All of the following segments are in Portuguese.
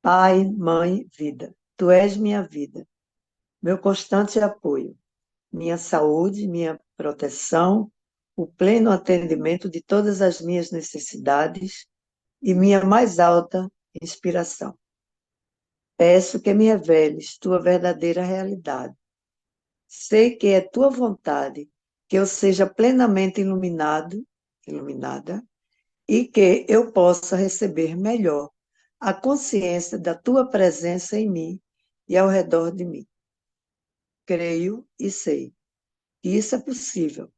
Pai, mãe, vida, tu és minha vida, meu constante apoio, minha saúde, minha proteção, o pleno atendimento de todas as minhas necessidades e minha mais alta inspiração. Peço que me reveles tua verdadeira realidade. Sei que é tua vontade que eu seja plenamente iluminada, e que eu possa receber melhor a consciência da tua presença em mim e ao redor de mim. Creio e sei que isso é possível.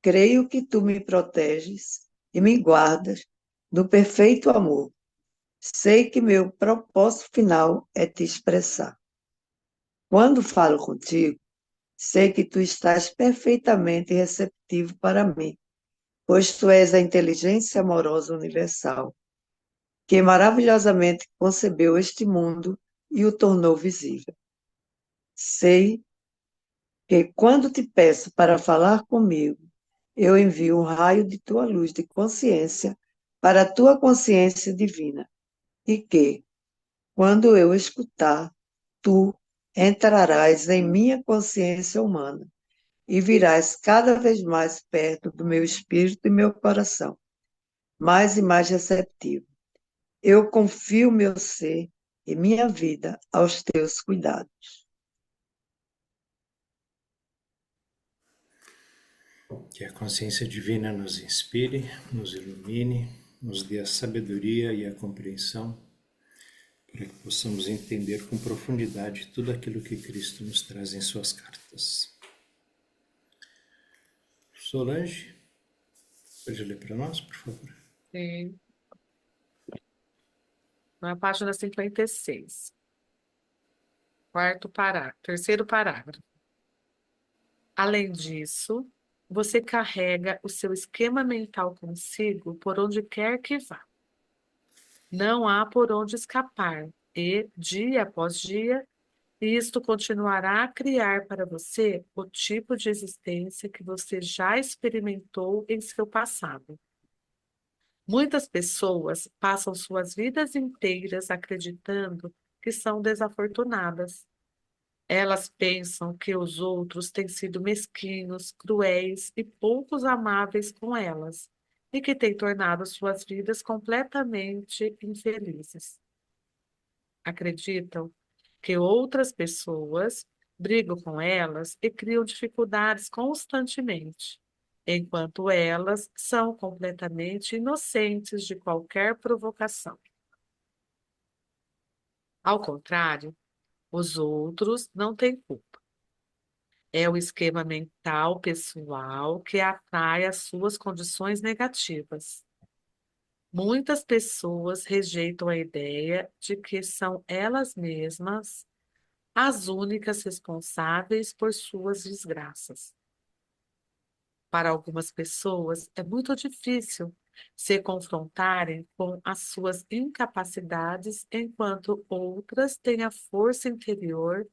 Creio que tu me proteges e me guardas do perfeito amor. Sei que meu propósito final é te expressar. Quando falo contigo, sei que tu estás perfeitamente receptivo para mim, pois tu és a inteligência amorosa universal, que maravilhosamente concebeu este mundo e o tornou visível. Sei que quando te peço para falar comigo, eu envio um raio de tua luz de consciência para a tua consciência divina, e que, quando eu escutar, tu entrarás em minha consciência humana e virás cada vez mais perto do meu espírito e meu coração, mais e mais receptivo. Eu confio meu ser e minha vida aos teus cuidados. Que a consciência divina nos inspire, nos ilumine, nos dê a sabedoria e a compreensão para que possamos entender com profundidade tudo aquilo que Cristo nos traz em suas cartas. Solange, pode ler para nós, por favor? Sim. Na página 56. Terceiro parágrafo. Além disso, você carrega o seu esquema mental consigo por onde quer que vá. Não há por onde escapar, e, dia após dia, isto continuará a criar para você o tipo de existência que você já experimentou em seu passado. Muitas pessoas passam suas vidas inteiras acreditando que são desafortunadas. Elas pensam que os outros têm sido mesquinhos, cruéis e poucos amáveis com elas, e que têm tornado suas vidas completamente infelizes. Acreditam que outras pessoas brigam com elas e criam dificuldades constantemente, enquanto elas são completamente inocentes de qualquer provocação. Ao contrário, os outros não têm culpa. É o esquema mental pessoal que atrai as suas condições negativas. Muitas pessoas rejeitam a ideia de que são elas mesmas as únicas responsáveis por suas desgraças. Para algumas pessoas, é muito difícil se confrontarem com as suas incapacidades, enquanto outras têm a força interior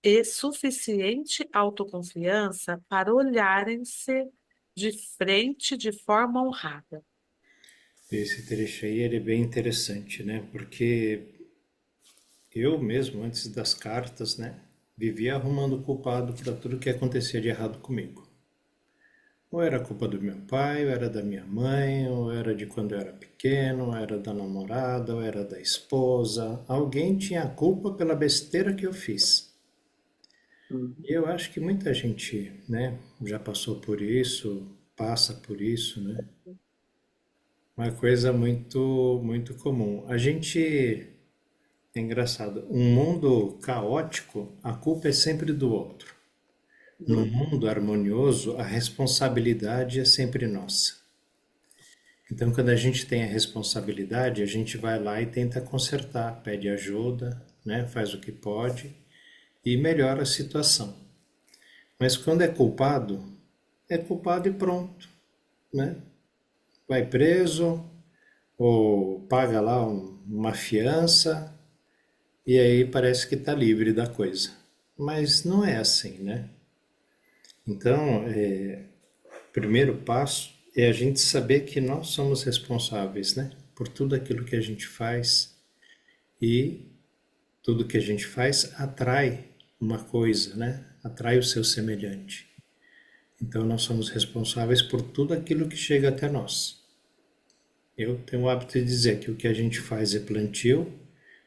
e suficiente autoconfiança para olharem-se de frente de forma honrada. Esse trecho aí ele é bem interessante, né? Porque eu mesmo, antes das cartas, né, vivia arrumando culpado para tudo que acontecia de errado comigo. Ou era culpa do meu pai, ou era da minha mãe, ou era de quando eu era pequeno, ou era da namorada, ou era da esposa. Alguém tinha culpa pela besteira que eu fiz. Uhum. E eu acho que muita gente, né, já passou por isso, passa por isso, né? Uma coisa muito comum. A gente é engraçado, um mundo caótico, a culpa é sempre do outro. Num Uhum. mundo harmonioso, a responsabilidade é sempre nossa. Então, quando a gente tem a responsabilidade, a gente vai lá e tenta consertar, pede ajuda, né, faz o que pode e melhora a situação. Mas quando é culpado e pronto, né? Vai preso ou paga lá uma fiança e aí parece que está livre da coisa. Mas não é assim, né? Então, o primeiro passo é a gente saber que nós somos responsáveis, né? Por tudo aquilo que a gente faz e tudo que a gente faz atrai uma coisa, né? Atrai o seu semelhante. Então nós somos responsáveis por tudo aquilo que chega até nós. Eu tenho o hábito de dizer que o que a gente faz é plantio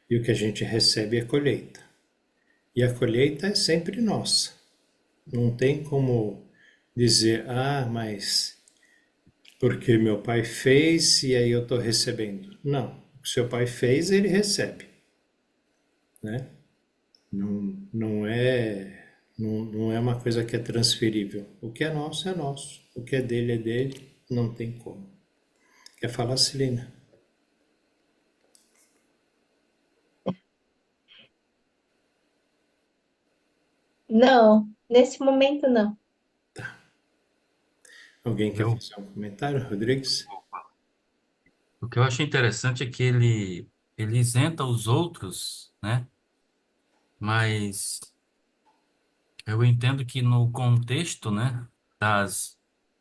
e o que a gente recebe é colheita. E a colheita é sempre nossa. Não tem como dizer, mas porque meu pai fez e aí eu estou recebendo. Não, o que seu pai fez, ele recebe, né? Não é uma coisa que é transferível. O que é nosso é nosso. O que é dele, não tem como. Quer falar, Celina? Não, nesse momento não. Alguém quer Eu, fazer um comentário, Rodrigues? o que eu achei interessante é que ele isenta os outros, né? Mas eu entendo que no contexto, né,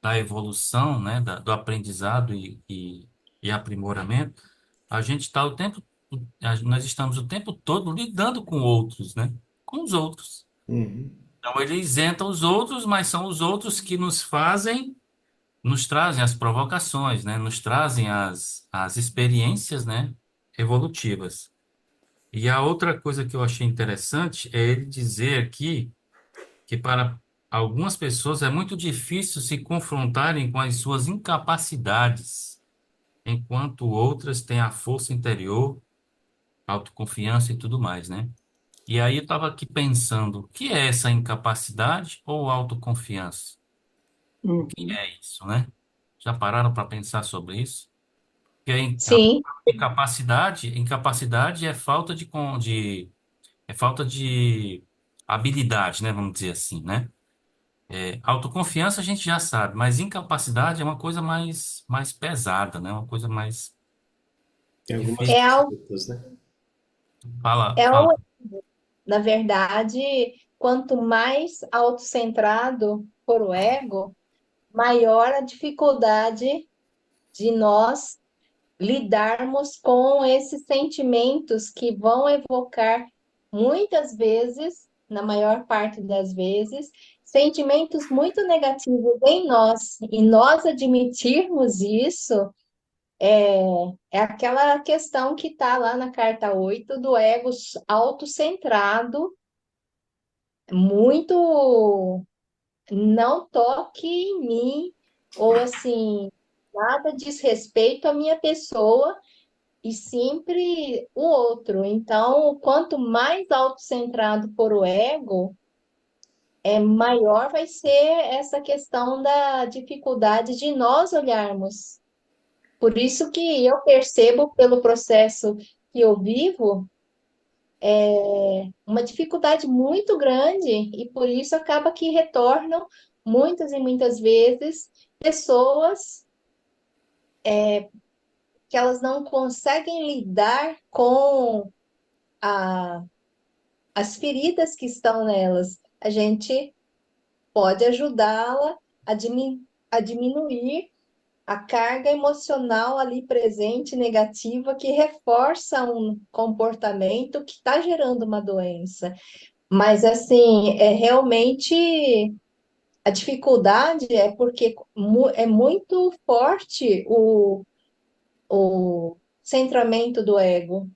da evolução, né, do aprendizado e aprimoramento, a gente está o tempo, nós estamos o tempo todo lidando com outros, né? Com os outros. Uhum. Então ele isenta os outros, mas são os outros que nos trazem as provocações, né? Nos trazem as experiências, né? Evolutivas. E a outra coisa que eu achei interessante é ele dizer aqui que para algumas pessoas é muito difícil se confrontarem com as suas incapacidades, enquanto outras têm a força interior, autoconfiança e tudo mais, né? E aí eu estava aqui pensando, o que é essa incapacidade ou autoconfiança? O que Uhum. é isso, né? Já pararam para pensar sobre isso? Porque a Sim, incapacidade é falta é falta de habilidade, né? Vamos dizer assim, né? Autoconfiança a gente já sabe, mas incapacidade é uma coisa mais pesada, né? Uma coisa mais Tem algumas é difícil. algo, desculpas, né? é Fala. o, na verdade, quanto mais autocentrado for o ego, maior a dificuldade de nós lidarmos com esses sentimentos que vão evocar muitas vezes, na maior parte das vezes, sentimentos muito negativos em nós. E nós admitirmos isso é aquela questão que está lá na carta 8 do ego autocentrado, muito não toque em mim, ou assim, nada diz respeito à minha pessoa e sempre o outro. Então, quanto mais autocentrado for o ego, maior vai ser essa questão da dificuldade de nós olharmos. Por isso que eu percebo pelo processo que eu vivo uma dificuldade muito grande e por isso acaba que retornam muitas e muitas vezes pessoas que elas não conseguem lidar com a as feridas que estão nelas. A gente pode ajudá-la a diminuir a carga emocional ali presente, negativa, que reforça um comportamento que está gerando uma doença. Mas, assim, é realmente a dificuldade é porque é muito forte o centramento do ego.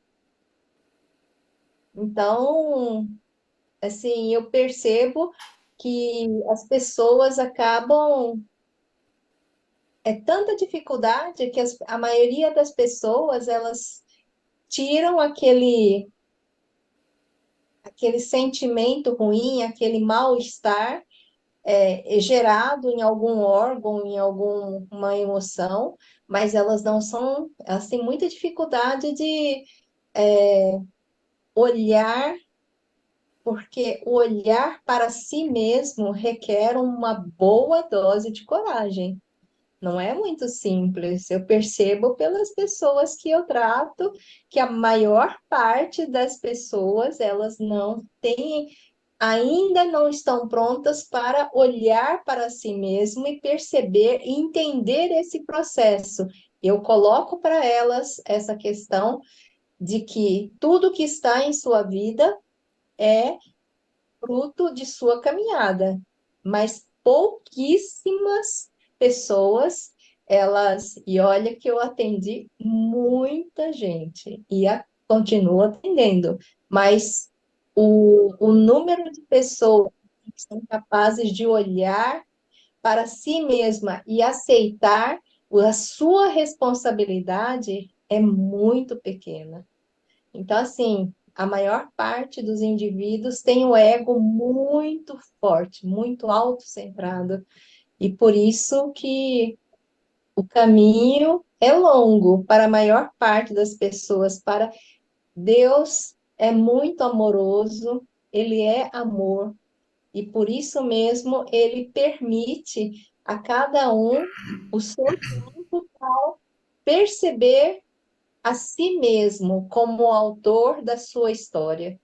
Então, assim, eu percebo que as pessoas acabam. É tanta dificuldade que a maioria das pessoas elas tiram aquele sentimento ruim, aquele mal-estar gerado em algum órgão, em alguma emoção, mas elas não são, elas têm muita dificuldade de olhar, porque o olhar para si mesmo requer uma boa dose de coragem. Não é muito simples. Eu percebo pelas pessoas que eu trato que a maior parte das pessoas, elas não têm, ainda não estão prontas para olhar para si mesmo e perceber e entender esse processo. Eu coloco para elas essa questão de que tudo que está em sua vida é fruto de sua caminhada, mas pouquíssimas pessoas, e olha que eu atendi muita gente continuo atendendo, mas o número de pessoas que são capazes de olhar para si mesma e aceitar a sua responsabilidade é muito pequena. Então, assim, a maior parte dos indivíduos tem o ego muito forte, muito autocentrado, e por isso que o caminho é longo para a maior parte das pessoas. Para Deus é muito amoroso, ele é amor, e por isso mesmo ele permite a cada um o seu tempo para perceber a si mesmo como autor da sua história.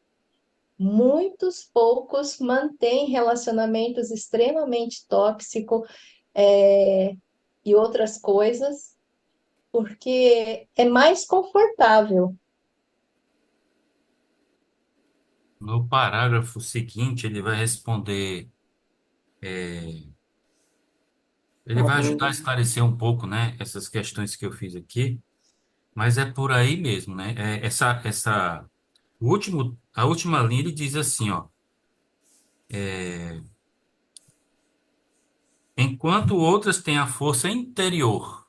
Muitos poucos mantêm relacionamentos extremamente tóxicos, e outras coisas, porque é mais confortável. No parágrafo seguinte, ele vai responder, ele vai ajudar a esclarecer um pouco, né, essas questões que eu fiz aqui, mas é por aí mesmo, né? A última linha ele diz assim, ó, enquanto outras têm a força interior.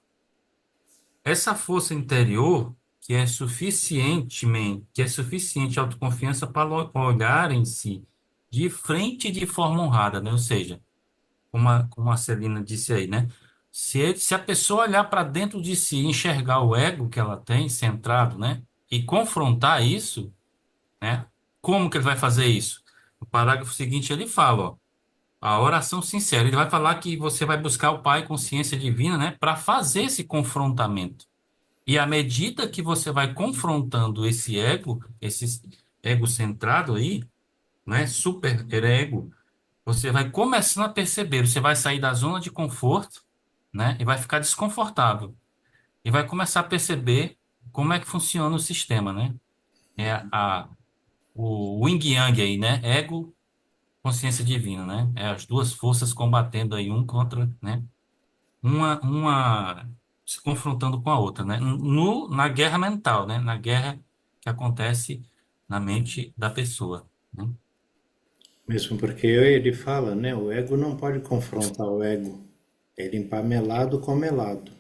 Essa força interior que é suficiente autoconfiança para olhar em si de frente e de forma honrada, né? Ou seja, como a Celina disse aí, né? Se a pessoa olhar para dentro de si, e enxergar o ego que ela tem centrado, né? E confrontar isso, né? Como que ele vai fazer isso? No parágrafo seguinte ele fala, ó, a oração sincera. Ele vai falar que você vai buscar o Pai, consciência divina, né? Para fazer esse confrontamento. E à medida que você vai confrontando esse ego centrado aí, né, super ego, você vai começando a perceber, você vai sair da zona de conforto, né, e vai ficar desconfortável. E vai começar a perceber como é que funciona o sistema, né? É o yin yang aí, né? Ego, consciência divina, né? É as duas forças combatendo aí um contra, né? Uma se confrontando com a outra, né? Na guerra mental, né? Na guerra que acontece na mente da pessoa, né? Mesmo porque ele fala, né? O ego não pode confrontar o ego. É limpar melado com melado.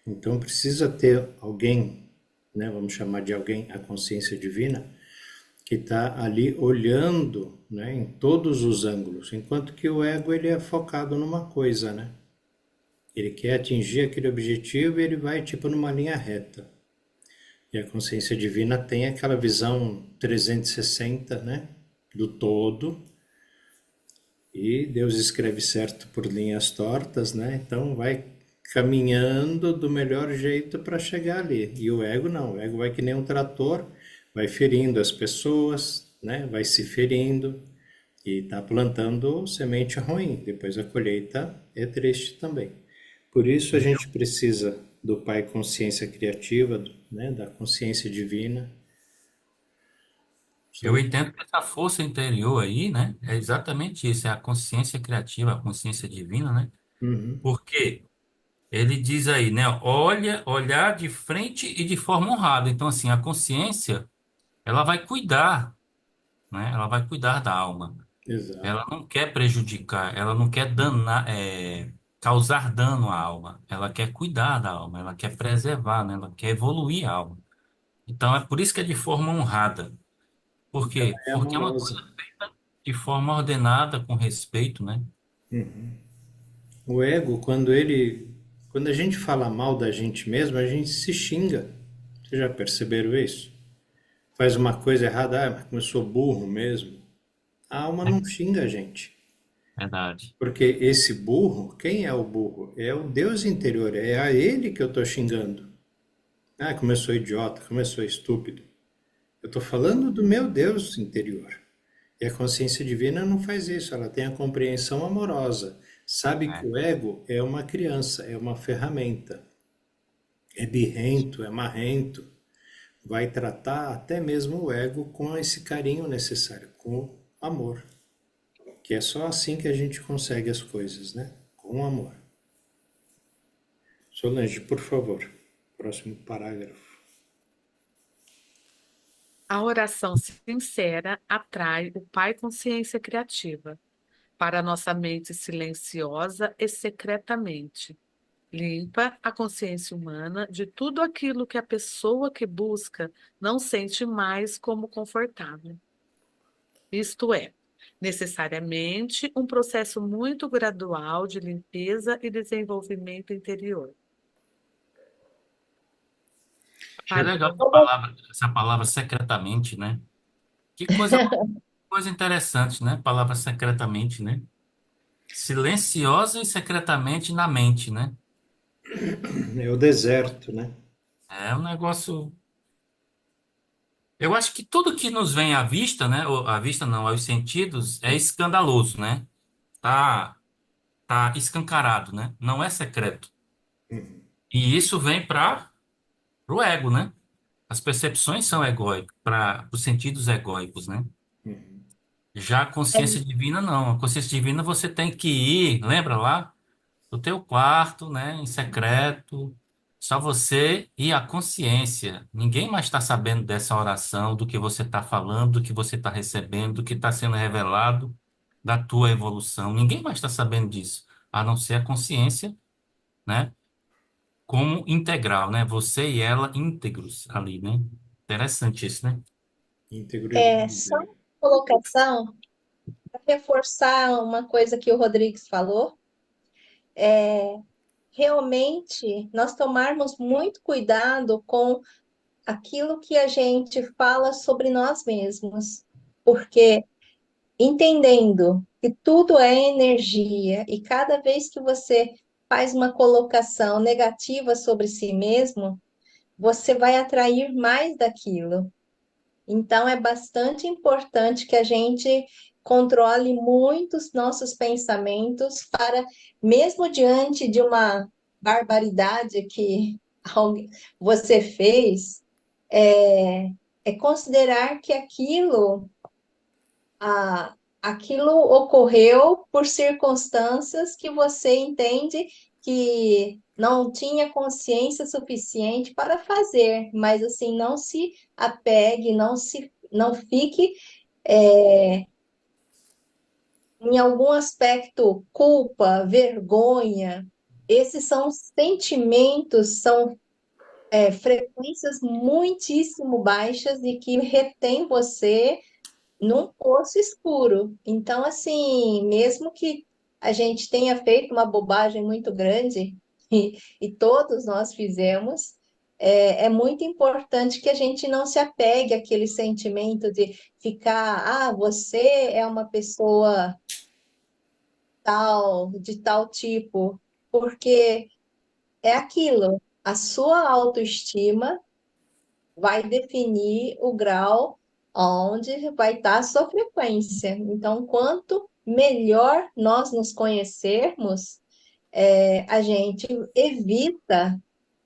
Então precisa ter alguém, né? Vamos chamar de alguém, a consciência divina, que está ali olhando, né? Em todos os ângulos. Enquanto que o ego ele é focado numa coisa, né? Ele quer atingir aquele objetivo e ele vai tipo numa linha reta. E a consciência divina tem aquela visão 360, né? Do todo. E Deus escreve certo por linhas tortas, né? Então vai caminhando do melhor jeito para chegar ali. E o ego não, o ego vai que nem um trator, vai ferindo as pessoas, né? Vai se ferindo e está plantando semente ruim. Depois a colheita é triste também. Por isso a gente precisa do Pai Consciência Criativa, né? Da consciência divina. Eu entendo que essa força interior aí, né? É exatamente isso, é a consciência criativa, a consciência divina, né? Uhum, Porque ele diz aí, né? Olhar de frente e de forma honrada. Então, assim, a consciência, ela vai cuidar, né? Ela vai cuidar da alma. exato. Ela não quer prejudicar, ela não quer danar, causar dano à alma. Ela quer cuidar da alma, ela quer preservar, né? Ela quer evoluir a alma. Então é por isso que é de forma honrada. Por quê? É Porque é uma coisa amorosa. de forma ordenada, com respeito, né? O ego, quando a gente fala mal da gente mesmo, a gente se xinga. Vocês já perceberam isso? Faz uma coisa errada, mas como eu sou burro mesmo. A alma não xinga a gente. Verdade. Porque esse burro, quem é o burro? É o Deus interior, é a ele que eu estou xingando. Ah, como eu sou idiota, como eu sou estúpido. Eu estou falando do meu Deus interior. E a consciência divina não faz isso, ela tem a compreensão amorosa. Sabe que É. o ego é uma criança, é uma ferramenta. É birrento, é marrento. vai tratar até mesmo o ego com esse carinho necessário, com amor. Que é só assim que a gente consegue as coisas, né? Com amor. Solange, por favor, próximo parágrafo. A oração sincera atrai o Pai Consciência Criativa para a nossa mente silenciosa e secretamente. Limpa a consciência humana de tudo aquilo que a pessoa que busca não sente mais como confortável. Isto é, necessariamente um processo muito gradual de limpeza e desenvolvimento interior. Achei Para... legal essa palavra secretamente, né? Que coisa interessante, né? Palavra secretamente, né? Silenciosa e secretamente na mente, né? É o deserto, né? É um negócio. Eu acho que tudo que nos vem à vista, né? Ou à vista não, aos sentidos, é escandaloso, né? Tá, tá escancarado, né? Não é secreto. E isso vem para o ego, né? As percepções são egóicas, para os sentidos egóicos, né? Já a consciência divina, não. A consciência divina você tem que ir, lembra lá? No teu quarto, né? Em secreto. Só você e a consciência. Ninguém mais está sabendo dessa oração, do que você está falando, do que você está recebendo, do que está sendo revelado da tua evolução. Ninguém mais está sabendo disso, a não ser a consciência, né? Como integral, né? Você e ela íntegros ali, né? Interessante isso, né? Íntegro e Só uma verdadeiro. colocação para reforçar uma coisa que o Rodrigues falou. Realmente, nós tomarmos muito cuidado com aquilo que a gente fala sobre nós mesmos, porque entendendo que tudo é energia e cada vez que você faz uma colocação negativa sobre si mesmo, você vai atrair mais daquilo. Então, é bastante importante que a gente controle muito os nossos pensamentos para, mesmo diante de uma barbaridade que você fez, é, é considerar que aquilo ocorreu por circunstâncias que você entende que não tinha consciência suficiente para fazer, mas assim, não se apegue, não fique em algum aspecto culpa, vergonha. Esses são sentimentos, são frequências muitíssimo baixas e que retém você num poço escuro. Então, assim, mesmo que a gente tenha feito uma bobagem muito grande, e todos nós fizemos, é muito importante que a gente não se apegue àquele sentimento de ficar, você é uma pessoa tal, de tal tipo, porque é aquilo, a sua autoestima vai definir o grau onde vai estar a sua frequência. Então, quanto melhor nós nos conhecermos, a gente evita,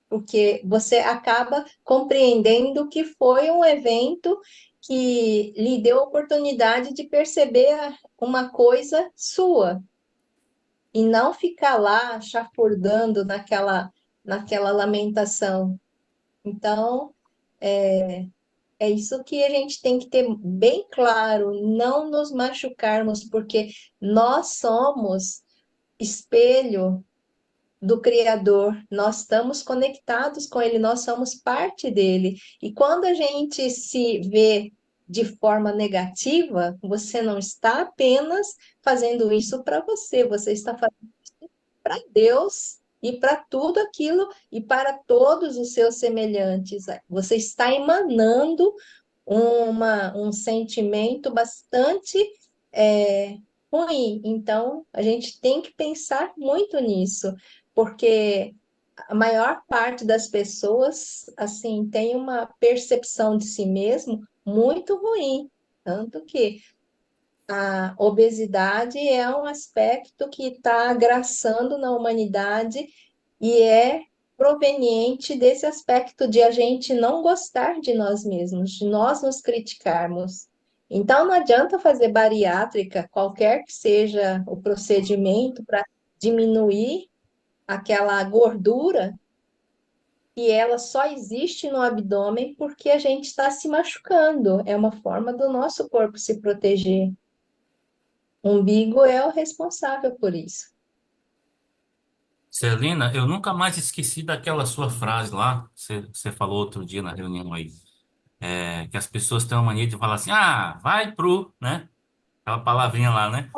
porque você acaba compreendendo que foi um evento que lhe deu a oportunidade de perceber uma coisa sua e não ficar lá chafurdando naquela lamentação. Então, é isso que a gente tem que ter bem claro, não nos machucarmos, porque nós somos espelho do Criador, nós estamos conectados com Ele, nós somos parte dele. E quando a gente se vê de forma negativa, você não está apenas fazendo isso para você, você está fazendo para Deus e para tudo aquilo e para todos os seus semelhantes. Você está emanando um sentimento bastante é, ruim. Então, a gente tem que pensar muito nisso, porque a maior parte das pessoas, assim, tem uma percepção de si mesmo muito ruim. Tanto que a obesidade é um aspecto que está agraçando na humanidade e é proveniente desse aspecto de a gente não gostar de nós mesmos, de nós nos criticarmos. Então, não adianta fazer bariátrica, qualquer que seja o procedimento para diminuir aquela gordura, e ela só existe no abdômen porque a gente está se machucando. É uma forma do nosso corpo se proteger. O umbigo é o responsável por isso. Celina, eu nunca mais esqueci daquela sua frase lá, você falou outro dia na reunião aí, que as pessoas têm uma mania de falar assim, ah, vai pro, né? Aquela palavrinha lá, né?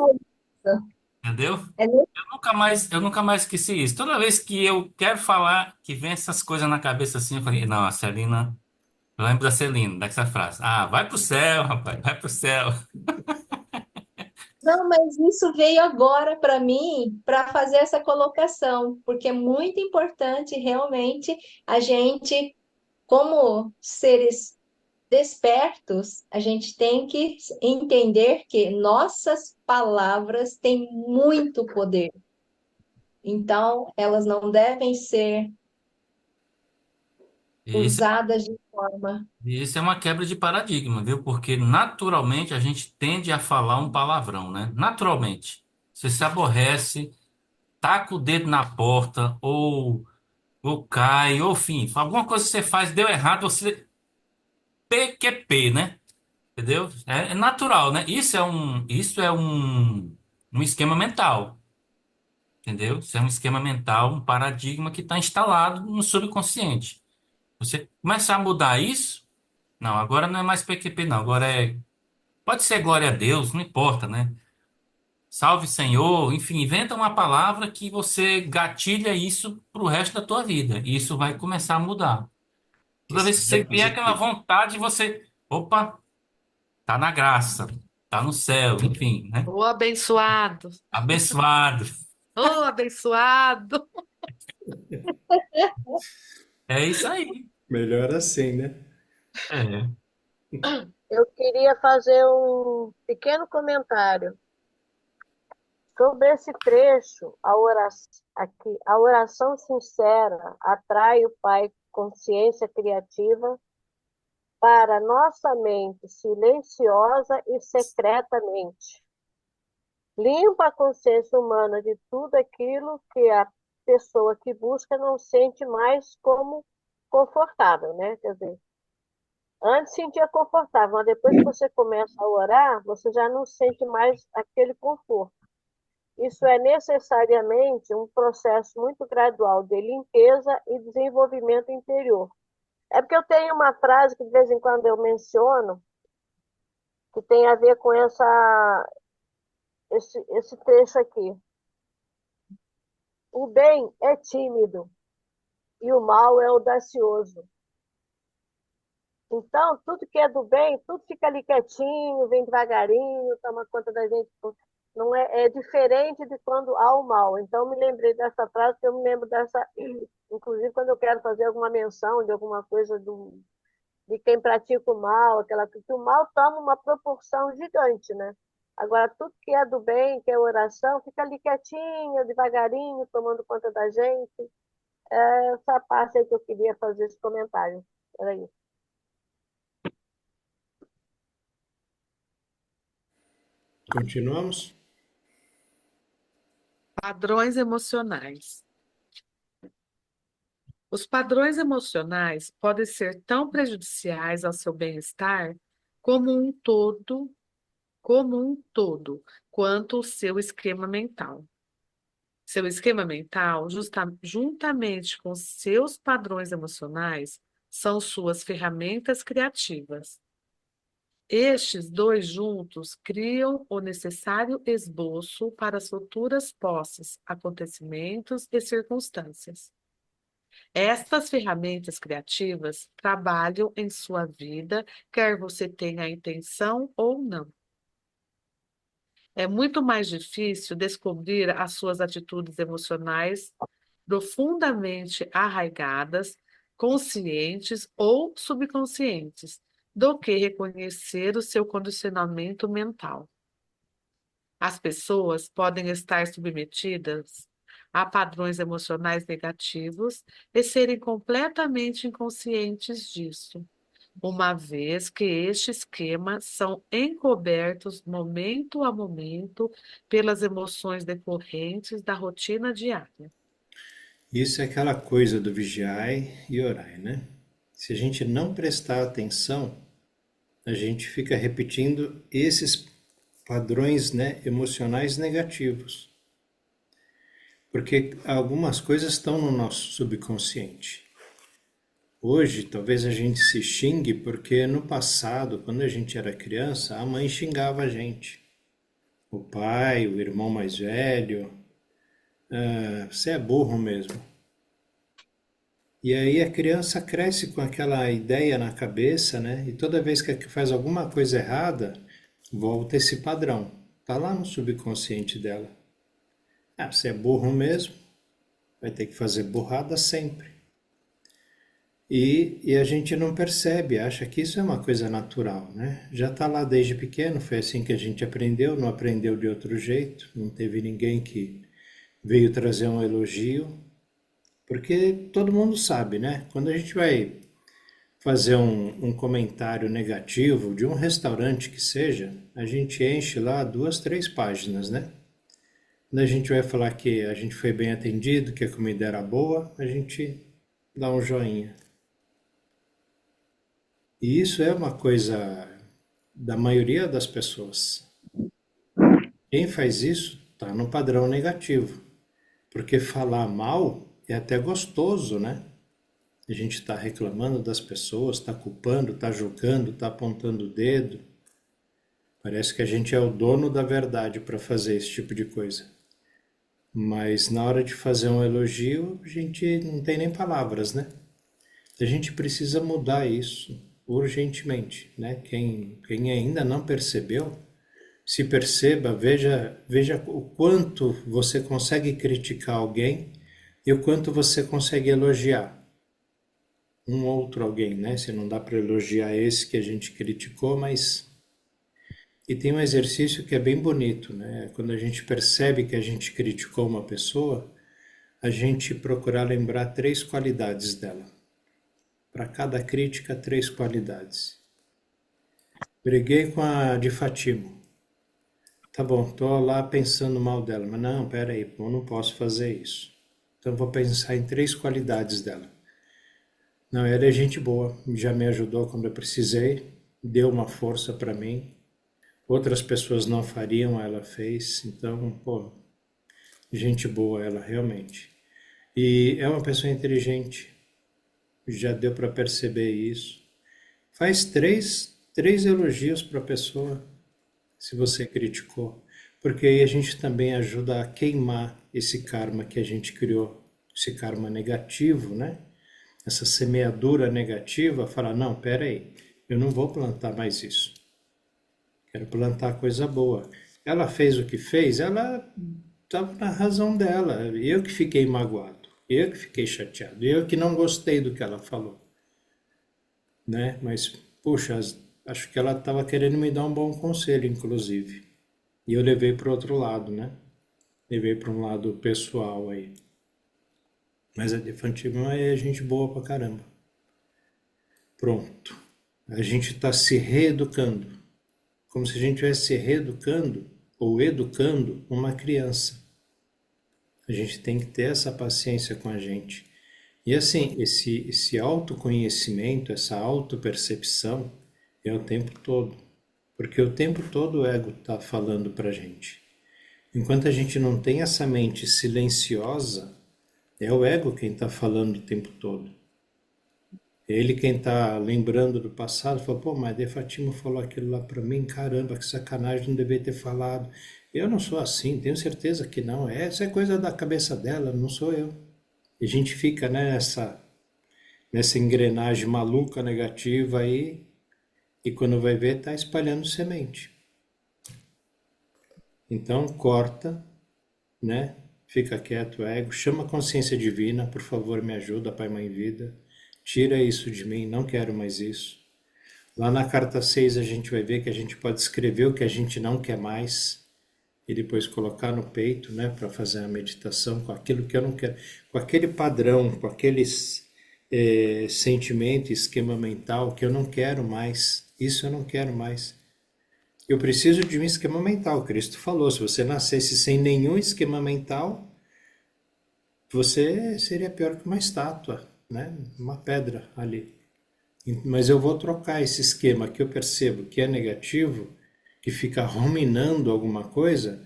Entendeu? É Eu nunca mais esqueci isso. Toda vez que eu quero falar, que vem essas coisas na cabeça assim, eu falei, não, a Celina, eu lembro da Celina, dessa frase. Ah, vai pro céu, rapaz, vai pro céu. Não, mas isso veio agora para mim para fazer essa colocação, porque é muito importante realmente a gente, como seres despertos, a gente tem que entender que nossas palavras têm muito poder. Então, elas não devem ser Isso, usadas de forma. isso é uma quebra de paradigma, viu? Porque naturalmente a gente tende a falar um palavrão, né? Naturalmente. Você se aborrece, taca o dedo na porta, ou cai, ou enfim, alguma coisa que você faz deu errado, você PQP, né? Entendeu? É natural, né? Isso é um esquema mental, entendeu? Isso é um esquema mental, um paradigma que está instalado no subconsciente. Você começar a mudar isso, não, agora não é mais PQP, não, agora pode ser glória a Deus, não importa, né? Salve Senhor, enfim, inventa uma palavra que você gatilha isso pro resto da tua vida. E isso vai começar a mudar. Que Toda vez que você seja vier aquela positivo. vontade, você, opa, tá na graça, tá no céu, enfim, né? Ô abençoado, Abençoado. ô abençoado. É isso aí. Melhor assim, né? É. Eu queria fazer um pequeno comentário sobre esse trecho, a oração sincera atrai o Pai consciência criativa para nossa mente silenciosa e secretamente. Limpa a consciência humana de tudo aquilo que a pessoa que busca não sente mais como confortável, né? Quer dizer, antes sentia confortável, mas depois que você começa a orar, você já não sente mais aquele conforto. Isso é necessariamente um processo muito gradual de limpeza e desenvolvimento interior. É porque eu tenho uma frase que de vez em quando eu menciono, que tem a ver com esse trecho aqui. O bem é tímido e o mal é audacioso. Então, tudo que é do bem, tudo fica ali quietinho, vem devagarinho, toma conta da gente. Não é diferente de quando há o mal. Então, me lembrei dessa frase, que eu me lembro dessa, inclusive quando eu quero fazer alguma menção de alguma coisa de quem pratica o mal, que o mal toma uma proporção gigante, né? Agora, tudo que é do bem, que é oração, fica ali quietinho, devagarinho, tomando conta da gente. É essa parte aí que eu queria fazer esse comentário. Era isso. Continuamos? Padrões emocionais. Os padrões emocionais podem ser tão prejudiciais ao seu bem-estar como um todo, quanto o seu esquema mental. Seu esquema mental, juntamente com seus padrões emocionais, são suas ferramentas criativas. Estes dois juntos criam o necessário esboço para as futuras posses, acontecimentos e circunstâncias. Estas ferramentas criativas trabalham em sua vida, quer você tenha a intenção ou não. É muito mais difícil descobrir as suas atitudes emocionais profundamente arraigadas, conscientes ou subconscientes, do que reconhecer o seu condicionamento mental. As pessoas podem estar submetidas a padrões emocionais negativos e serem completamente inconscientes disso, uma vez que estes esquemas são encobertos momento a momento pelas emoções decorrentes da rotina diária. Isso é aquela coisa do vigiai e orai, né? Se a gente não prestar atenção, a gente fica repetindo esses padrões, né, emocionais negativos. Porque algumas coisas estão no nosso subconsciente. Hoje, talvez a gente se xingue porque no passado, quando a gente era criança, a mãe xingava a gente. O pai, o irmão mais velho, você é burro mesmo. E aí a criança cresce com aquela ideia na cabeça, né? E toda vez que faz alguma coisa errada, volta esse padrão. Tá lá no subconsciente dela. Você é burro mesmo, vai ter que fazer burrada sempre. E a gente não percebe, acha que isso é uma coisa natural, né? Já está lá desde pequeno, foi assim que a gente aprendeu, não aprendeu de outro jeito, não teve ninguém que veio trazer um elogio, porque todo mundo sabe, né? Quando a gente vai fazer um comentário negativo de um restaurante que seja, a gente enche lá 2, 3 páginas, né? Quando a gente vai falar que a gente foi bem atendido, que a comida era boa, a gente dá um joinha. E isso é uma coisa da maioria das pessoas. Quem faz isso está no padrão negativo, porque falar mal é até gostoso, né? A gente está reclamando das pessoas, está culpando, está julgando, está apontando o dedo. Parece que a gente é o dono da verdade para fazer esse tipo de coisa. Mas na hora de fazer um elogio, a gente não tem nem palavras, né? A gente precisa mudar isso urgentemente, né? Quem ainda não percebeu, se perceba, veja o quanto você consegue criticar alguém e o quanto você consegue elogiar um outro alguém, né? Se não dá para elogiar esse que a gente criticou, mas... E tem um exercício que é bem bonito, né? Quando a gente percebe que a gente criticou uma pessoa, a gente procurar lembrar 3 qualidades dela. Para cada crítica, 3 qualidades. Briguei com a de Fatimo. Tá bom, tô lá pensando mal dela, mas não, pera aí, eu não posso fazer isso. Então vou pensar em 3 qualidades dela. Não, ela é gente boa, já me ajudou quando eu precisei, deu uma força para mim. Outras pessoas não fariam, ela fez. Então, pô, gente boa ela realmente. E é uma pessoa inteligente, já deu para perceber isso. Faz três elogios para a pessoa, se você criticou, porque aí a gente também ajuda a queimar esse karma que a gente criou, esse karma negativo, né? Essa semeadura negativa, falar, não, pera aí, eu não vou plantar mais isso. Quero plantar coisa boa. Ela fez o que fez, ela estava na razão dela. Eu que fiquei magoado, eu que fiquei chateado, eu que não gostei do que ela falou, né? Mas, puxa, acho que ela estava querendo me dar um bom conselho, inclusive. E eu levei para o outro lado, né? Levei para um lado pessoal aí. Mas a Defantima é gente boa pra caramba. Pronto. A gente está se reeducando. Como se a gente estivesse se reeducando ou educando uma criança. A gente tem que ter essa paciência com a gente. E assim, esse autoconhecimento, essa autopercepção é o tempo todo. Porque o tempo todo o ego está falando para a gente. Enquanto a gente não tem essa mente silenciosa, é o ego quem está falando o tempo todo. É ele quem está lembrando do passado, fala, pô, mas a Fátima falou aquilo lá para mim, caramba, que sacanagem, não devia ter falado. Eu não sou assim, tenho certeza que não. Essa é coisa da cabeça dela, não sou eu. E a gente fica nessa engrenagem maluca, negativa aí, e quando vai ver, está espalhando semente. Então, corta, né? Fica quieto, ego, chama a consciência divina, por favor, me ajuda, Pai, Mãe, Vida. Tira isso de mim, não quero mais isso. Lá na carta 6 a gente vai ver que a gente pode escrever o que a gente não quer mais. e depois colocar no peito, né, para fazer a meditação com aquilo que eu não quero, com aquele padrão, com aqueles sentimento, esquema mental que eu não quero mais. Isso eu não quero mais. Eu preciso de um esquema mental. Cristo falou: se você nascesse sem nenhum esquema mental, você seria pior que uma estátua, né? Uma pedra ali. Mas eu vou trocar esse esquema que eu percebo que é negativo, que fica ruminando alguma coisa,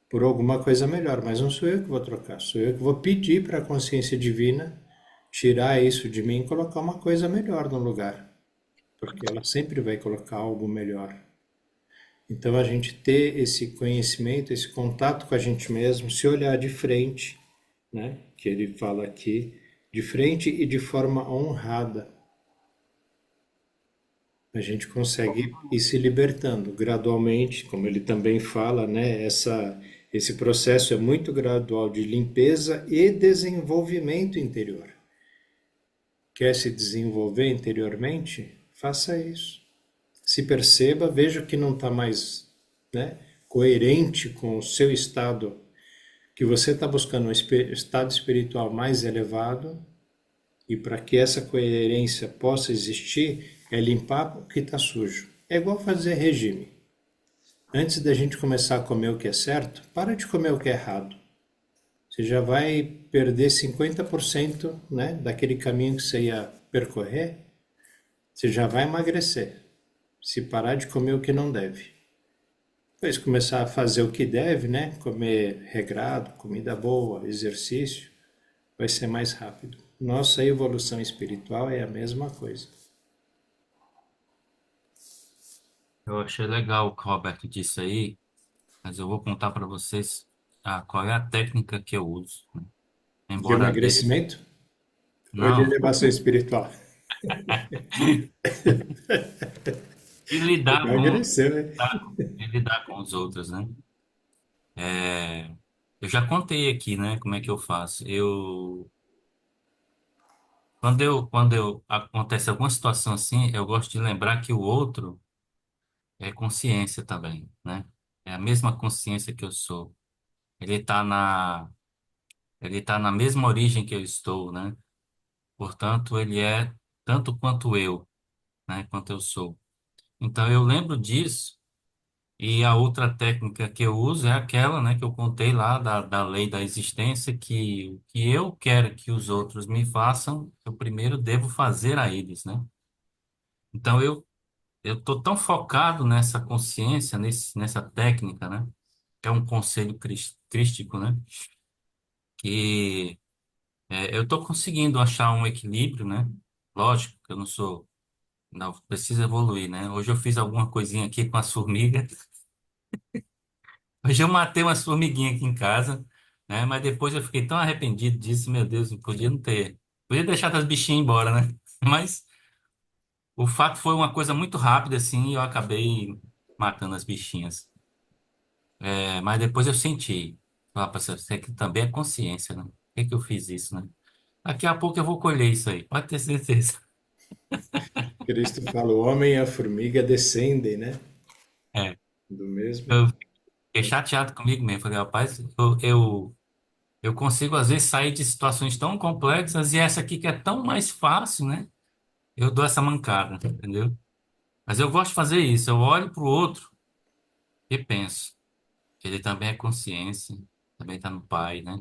por alguma coisa melhor. Mas não sou eu que vou trocar, sou eu que vou pedir para a consciência divina tirar isso de mim e colocar uma coisa melhor no lugar. Porque ela sempre vai colocar algo melhor. Então a gente ter esse conhecimento, esse contato com a gente mesmo, se olhar de frente, né? Que ele fala aqui, de frente e de forma honrada. A gente consegue ir se libertando gradualmente, como ele também fala, né? Esse processo é muito gradual de limpeza e desenvolvimento interior. Quer se desenvolver interiormente? Faça isso. Se perceba, veja que não está mais, né, coerente com o seu estado, que você está buscando um estado espiritual mais elevado, e para que essa coerência possa existir, é limpar o que está sujo. É igual fazer regime. Antes da gente começar a comer o que é certo, para de comer o que é errado. Você já vai perder 50%, né, daquele caminho que você ia percorrer, você já vai emagrecer. Se parar de comer o que não deve. Depois começar a fazer o que deve, né? Comer regrado, comida boa, exercício, vai ser mais rápido. Nossa evolução espiritual é a mesma coisa. Eu achei legal o que o Roberto disse aí, mas eu vou contar para vocês qual é a técnica que eu uso, né? De Embora dele. emagrecimento ou de Não, elevação espiritual? de lidar com, Emagrecer, né? de lidar com os outros, né? É, eu já contei aqui, né, como é que eu faço. Quando acontece alguma situação assim, eu gosto de lembrar que o outro é consciência também, né? É a mesma consciência que eu sou. Ele está ele tá na mesma origem que eu estou, né? Portanto, ele é tanto quanto eu, né? Quanto eu sou. Então, eu lembro disso. E a outra técnica que eu uso é aquela, né, que eu contei lá da lei da existência, que o que eu quero que os outros me façam, eu primeiro devo fazer a eles, né? Então, eu tô tão focado nessa consciência, nessa técnica, né? Que é um conselho crístico, né? Que eu estou conseguindo achar um equilíbrio, né? Lógico que eu não sou, não preciso evoluir, né? Hoje eu fiz alguma coisinha aqui com as formigas. Hoje eu matei umas formiguinhas aqui em casa, né? Mas depois eu fiquei tão arrependido disso, meu Deus, não podia não ter. Podia deixar as bichinhas embora, né? Mas o fato foi uma coisa muito rápida, assim, e eu acabei matando as bichinhas. Mas depois eu senti. Falar pra você que também é consciência, né? Por que que eu fiz isso, né? Daqui a pouco eu vou colher isso aí, pode ter certeza. Cristo fala, o homem e a formiga descendem, né? É, Do mesmo. eu fiquei chateado comigo mesmo. Falei, rapaz, eu consigo às vezes sair de situações tão complexas e essa aqui que é tão mais fácil, né? Eu dou essa mancada, entendeu? Mas eu gosto de fazer isso. Eu olho para o outro e penso que ele também é consciência, também está no Pai, né?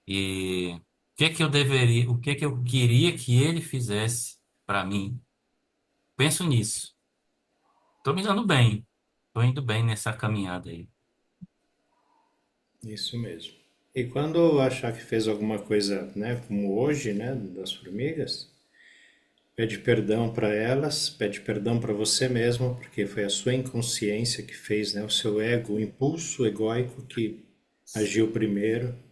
E o que é que eu queria que ele fizesse para mim? Penso nisso. Tô me dando bem. Tô indo bem nessa caminhada aí. Isso mesmo. E quando achar que fez alguma coisa, né, como hoje, né, das formigas, pede perdão para elas, pede perdão para você mesmo, porque foi a sua inconsciência que fez, né, o seu ego, o impulso egóico que agiu primeiro.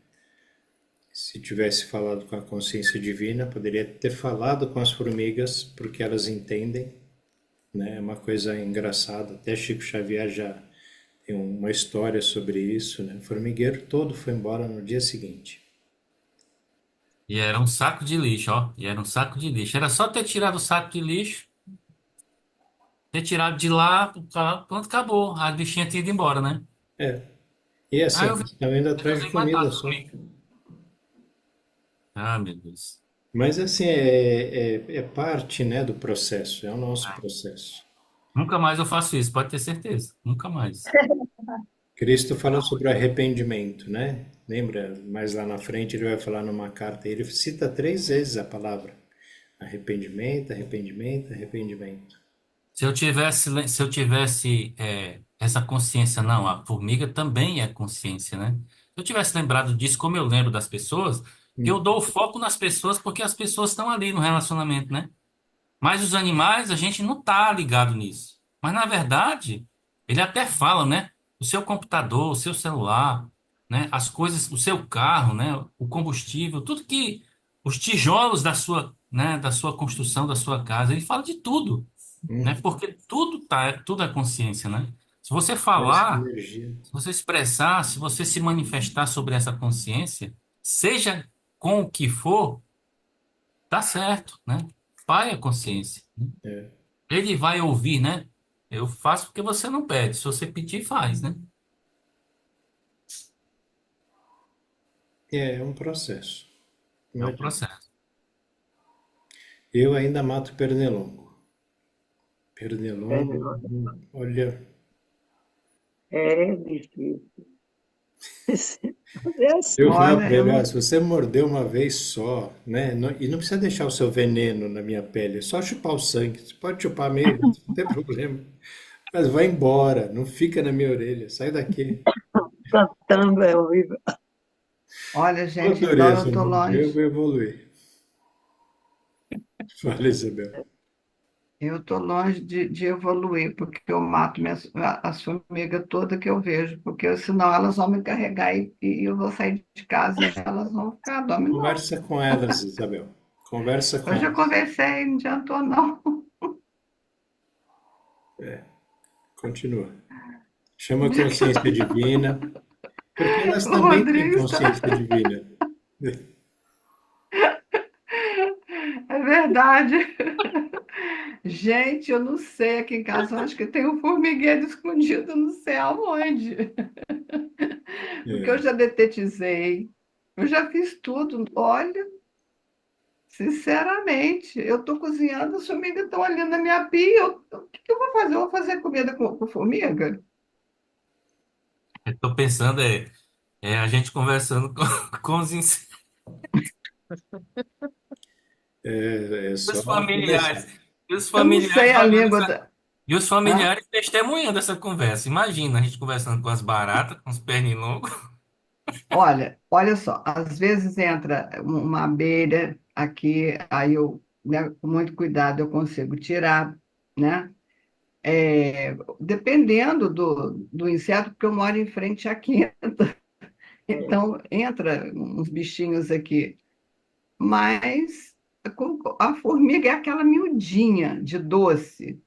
Se tivesse falado com a consciência divina, poderia ter falado com as formigas, porque elas entendem, né? É uma coisa engraçada. Até Chico Xavier já tem uma história sobre isso, né? O formigueiro todo foi embora no dia seguinte. E era um saco de lixo, ó. E era um saco de lixo. Era só ter tirado o saco de lixo, ter tirado de lá, pronto, acabou. A bichinha tinha ido embora, né? É. E assim, Ah, eu eles vi, estão indo mas eu atrás de vi comida batata só. comigo. Ah, meu Deus. Mas assim, é parte, né, do processo, é o nosso Ah, processo. nunca mais eu faço isso, pode ter certeza. Nunca mais. Cristo fala sobre arrependimento, né? Lembra? Mais lá na frente ele vai falar numa carta, ele cita 3 vezes a palavra arrependimento, arrependimento, arrependimento. Se eu tivesse essa consciência, não, a formiga também é consciência, né? Se eu tivesse lembrado disso, como eu lembro das pessoas, que eu Hum, dou o foco nas pessoas porque as pessoas estão ali no relacionamento, né? Mas os animais, a gente não tá ligado nisso. Mas na verdade, ele até fala, né? O seu computador, o seu celular, né? As coisas, o seu carro, né? O combustível, tudo que os tijolos da sua, né? Da sua construção, da sua casa, ele fala de tudo, né? hum. Porque tudo é consciência, né? Se você Essa falar, energia. se você expressar, se você se manifestar sobre essa consciência, seja com o que for, tá certo, né? Pai é consciência. É, Ele vai ouvir, né? Eu faço porque você não pede. Se você pedir, faz, né? é um processo. É Não o adianta. processo. Eu ainda mato pernilongo. É, Pernilongo, olha, é difícil. É assim. eu falo Olha, para eu ele, não. ó, se você morder uma vez só, né, e não precisa deixar o seu veneno na minha pele, é só chupar o sangue. Você pode chupar mesmo, não tem problema. Mas vai embora, não fica na minha orelha, sai daqui. Cantando é horrível. Olha, Ô, gente, então dureza, eu tô eu longe. vou evoluir. Fala, Isabel. Eu tô longe de evoluir, porque eu mato as formigas todas que eu vejo, porque senão elas vão me carregar e eu vou sair de casa e elas vão ficar dominó. Conversa com elas, Isabel. Conversa com Eu já elas. conversei, não adiantou não. Continua. Chama a consciência divina, porque elas O também têm Rodrigo está. consciência divina. É verdade. Gente, eu não sei, aqui em casa eu acho que tem um formigueiro escondido, não sei aonde. Porque eu É. já detetizei, eu já fiz tudo. Olha, sinceramente, eu estou cozinhando, as formigas estão ali na minha pia. O que que eu vou fazer? Eu vou fazer comida com formiga? Eu tô pensando, a gente conversando com, com É os só começar. familiares. E os Eu não familiares sei a olhando língua essa. da. E os Hã? familiares testemunhando essa conversa. Imagina a gente conversando com as baratas, com os pernilongos. Olha só, às vezes entra uma abelha aqui, aí eu, né, com muito cuidado, eu consigo tirar, né? Dependendo do inseto, porque eu moro em frente à quinta, então entra uns bichinhos aqui. Mas a formiga é aquela miudinha de doce.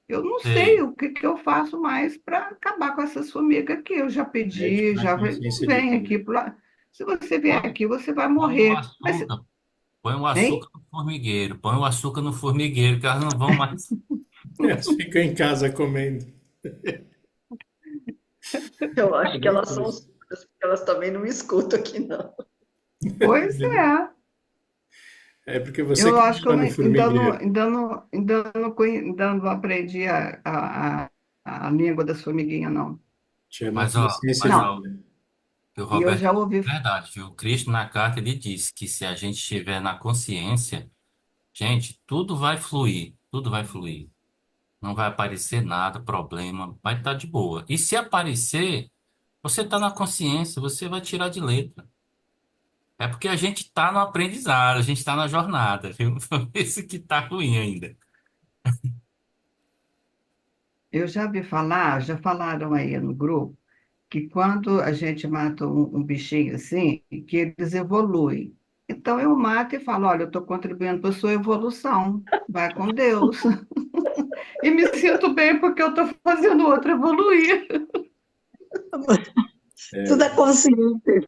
Eu não sei Sei. o que que eu faço mais para acabar com essas formigas aqui. Eu já Pede pedi, para a já falei, não consciência vem divina. aqui. Se você vier Põe, aqui, você vai põe o morrer. Mas, açúcar. Põe o hein? açúcar no formigueiro. Põe o açúcar no formigueiro, que elas não vão mais. Elas ficam em casa comendo. Eu acho que Melhor elas são coisa. surdas, porque elas também não me escutam aqui, não. Pois é. É porque você Eu que acho que eu mora no formigueiro. ainda não aprendi a língua das formiguinhas, não. Chama Mas, ó, consciência mas, Não. ó, divina. o E eu Roberto já ouvi. é verdade, viu? O Cristo na carta ele disse que se a gente estiver na consciência, gente, tudo vai fluir, tudo vai fluir. Não vai aparecer nada, problema, vai estar de boa. E se aparecer, você está na consciência, você vai tirar de letra. É porque a gente está no aprendizado, a gente está na jornada, viu? Esse que está ruim ainda. Eu já vi falar, já falaram aí no grupo, que quando a gente mata um bichinho assim, que eles evoluem. Então eu mato e falo, olha, eu estou contribuindo para a sua evolução. Vai com Deus. E me sinto bem porque eu estou fazendo o outro evoluir. Tudo é É, consciente,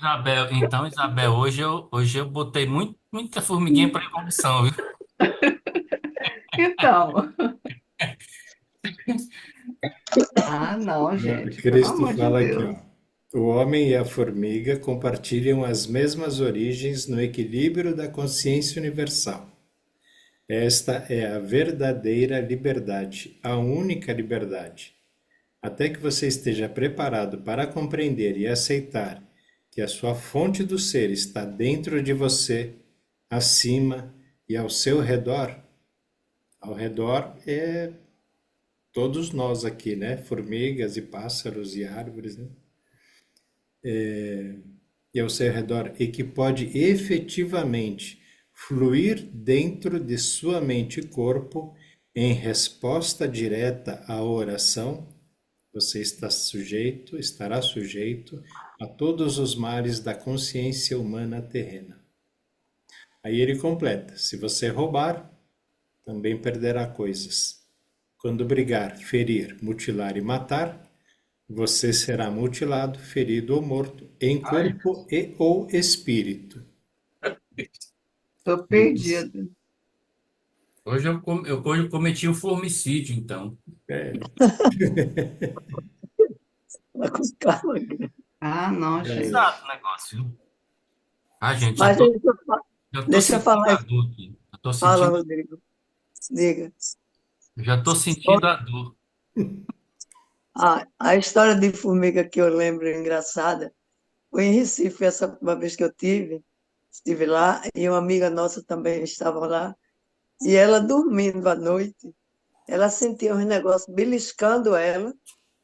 Abel. Então, Isabel, hoje eu botei muita formiguinha para evolução, viu? Então, não, gente, pelo Cristo amor de fala aqui, Deus. ó. O homem e a formiga compartilham as mesmas origens no equilíbrio da consciência universal. Esta é a verdadeira liberdade, a única liberdade. Até que você esteja preparado para compreender e aceitar que a sua fonte do ser está dentro de você, acima e ao seu redor. Ao redor é todos nós aqui, né? Formigas e pássaros e árvores, né? E ao seu redor, e que pode efetivamente fluir dentro de sua mente e corpo em resposta direta à oração, você estará sujeito a todos os males da consciência humana terrena. Aí ele completa: se você roubar, também perderá coisas. Quando brigar, ferir, mutilar e matar, você será mutilado, ferido ou morto, em Ai, corpo e ou espírito. Estou perdida. hoje eu cometi um formicídio, então. É, Ela com calma. Ah, não, é, gente. Exato o negócio, viu? Ah, gente, Mas já tô deixa eu sentindo falar. a dor aqui. Fala, Rodrigo. Diga. Já tô sentindo a dor. A história de formiga que eu lembro engraçada foi em Recife, essa última vez que eu estive lá, e uma amiga nossa também estava lá, e ela dormindo à noite, ela sentia uns negócios beliscando ela,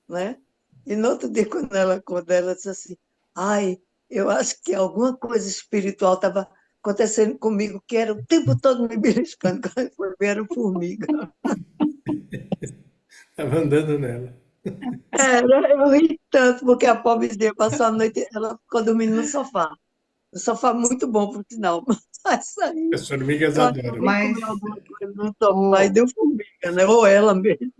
né? E no outro dia, quando ela acordou, ela disse assim: ai, eu acho que alguma coisa espiritual estava acontecendo comigo, que era o tempo todo me beliscando, quando eu fui ver, era formiga. estava andando nela. Era, eu ri tanto, porque a pobrezinha passou a noite, ela ficou dormindo no sofá. Um sofá muito bom, por sinal, mas aí As formigas eu acho que adoram. alguém comeu Mas alguma coisa no sofá e o, deu formiga, né? Ou ela mesmo.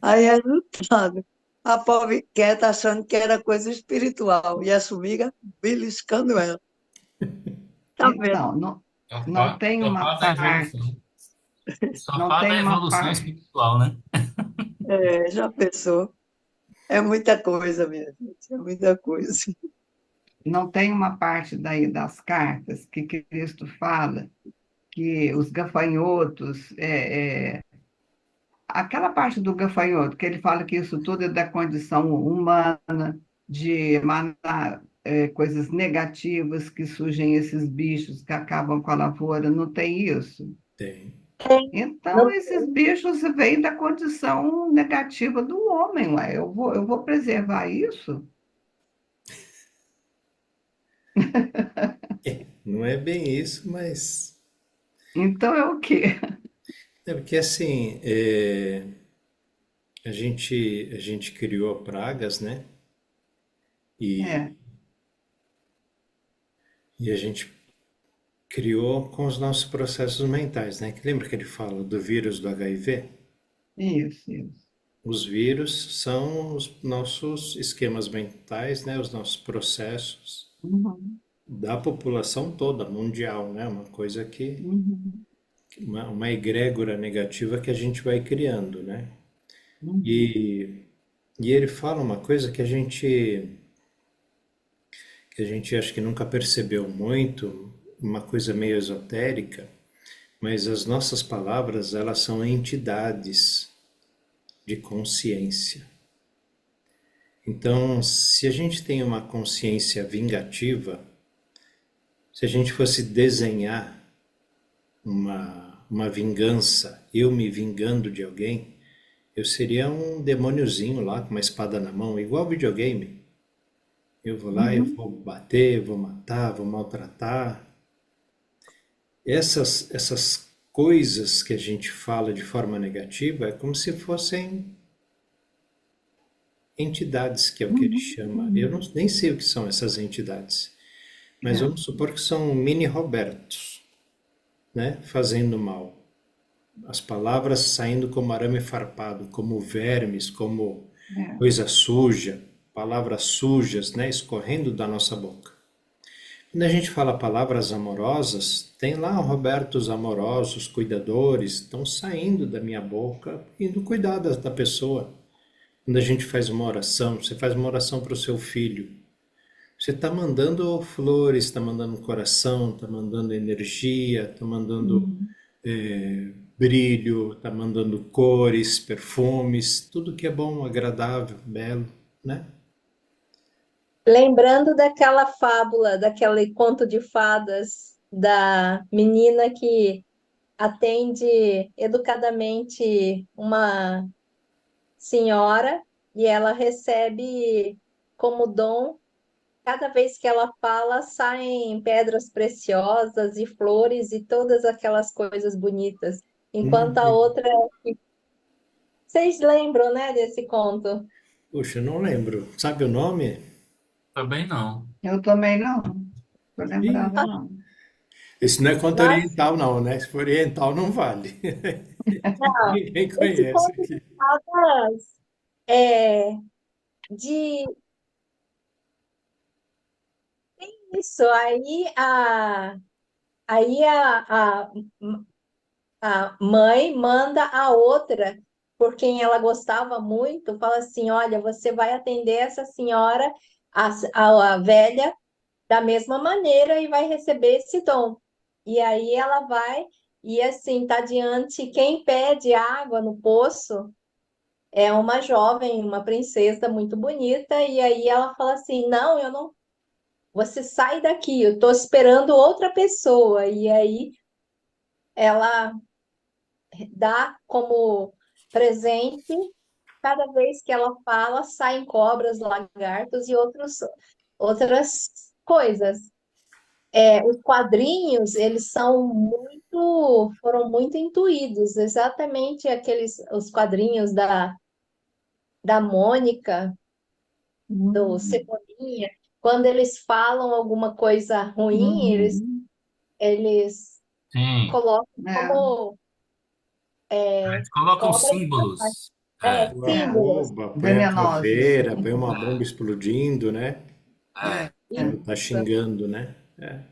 Aí, resultado, a pobre quieta achando que era coisa espiritual, e a formiga beliscando ela. Tá vendo? então, não tem Só uma faz a parte, evolução. Só não faz a tem uma evolução parte, espiritual, né? É, já pensou? É muita coisa, minha gente, é muita coisa. não tem uma parte daí das cartas que Cristo fala que os gafanhotos, aquela parte do gafanhoto, que ele fala que isso tudo é da condição humana, de emanar coisas negativas que surgem esses bichos que acabam com a lavoura, não tem isso? Tem. Tem, Então, não esses tem. bichos vêm da condição negativa do homem, ué. Eu vou preservar isso? Não é bem isso, mas Então é o quê? é porque assim, a gente criou pragas, né? E, É, e a gente criou com os nossos processos mentais, né? Que lembra que ele fala do vírus do HIV? isso, isso. Os vírus são os nossos esquemas mentais, né? Os nossos processos Uhum, da população toda, mundial, né? Uma coisa uhum, uma egrégora negativa que a gente vai criando, né? uhum. E, e ele fala uma coisa que a gente acho que nunca percebeu muito, uma coisa meio esotérica, mas as nossas palavras, elas são entidades de consciência. Então, se a gente tem uma consciência vingativa, se a gente fosse desenhar uma vingança, eu me vingando de alguém, eu seria um demôniozinho lá com uma espada na mão, igual videogame. Eu vou lá, eu Uhum. vou bater, vou matar, vou maltratar. Essas coisas que a gente fala de forma negativa é como se fossem entidades, que é o que ele Uhum, chama. Eu uhum. nem sei o que são essas entidades, mas É, vamos supor que são mini Robertos, né, fazendo mal. As palavras saindo como arame farpado, como vermes, como é. coisa suja, palavras sujas, né, escorrendo da nossa boca. Quando a gente fala palavras amorosas, tem lá Robertos amorosos, cuidadores, estão saindo da minha boca, indo cuidar da pessoa. Quando a gente faz uma oração, você faz uma oração para o seu filho. Você está mandando flores, está mandando coração, está mandando energia, está mandando brilho, está mandando cores, perfumes, tudo que é bom, agradável, belo, né? Lembrando daquela fábula, daquele conto de fadas da menina que atende educadamente uma senhora e ela recebe como dom, cada vez que ela fala, saem pedras preciosas e flores e todas aquelas coisas bonitas. Enquanto a outra. Vocês lembram, né, desse conto? Puxa, não lembro. Sabe o nome? Também não. Eu também não. Estou Ih, lembrando, não. esse não é conto Nossa, oriental, não, né? Se for oriental, não vale. não. Ninguém Esse conhece conto de aqui. fadas é de isso. Aí a mãe manda a outra, por quem ela gostava muito, fala assim: olha, você vai atender essa senhora, a velha, da mesma maneira e vai receber esse dom. E aí ela vai, e assim, tá diante, quem pede água no poço é uma jovem, uma princesa muito bonita, e aí ela fala assim: não, eu não. Você sai daqui, eu estou esperando outra pessoa. E aí ela dá como presente, cada vez que ela fala, saem cobras, lagartos e outras coisas. Os quadrinhos, eles foram muito intuídos, exatamente os quadrinhos da Mônica, do Hum, Cebolinha, quando eles falam alguma coisa ruim, uhum. eles Sim. colocam É, como Eles colocam cobras, símbolos. É, O é. símbolos. arroba, põe a Venenosos. caveira, põe uma bomba explodindo, né? é. É. Quando tá Isso. xingando, né? É.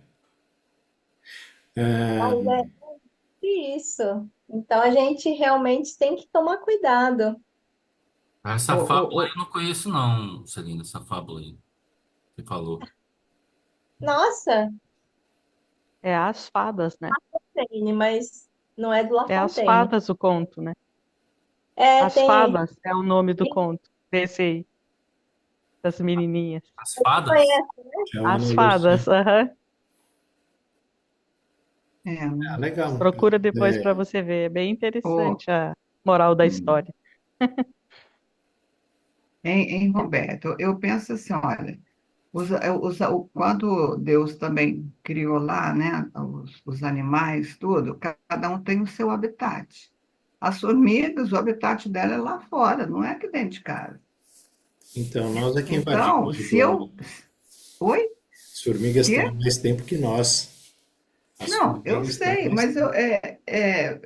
Mas Ah, é isso. Então a gente realmente tem que tomar cuidado. Essa O, fábula o, eu não conheço, não, Celina, essa fábula aí que você falou. Nossa, É as fadas, né? Fontaine, mas não é do La É as Fontaine. fadas o conto, né? É, As tem. fadas é o nome do conto, desse aí, das menininhas. As fadas? Conhece? Joana As Lúcia. fadas, aham. é, Ah, legal. Procura depois para É, você ver. É bem o, interessante a moral da hum, história. em Roberto, eu penso assim, olha, quando Deus também criou lá, né, os animais, tudo, cada um tem o seu habitat. As formigas, o habitat dela é lá fora, não é aqui dentro de casa. então, nós é que Então, invadimos o se domo. eu... Oi? As formigas estão há Quê? mais tempo que nós. As Não, eu formigas estão há sei, mais mas tempo.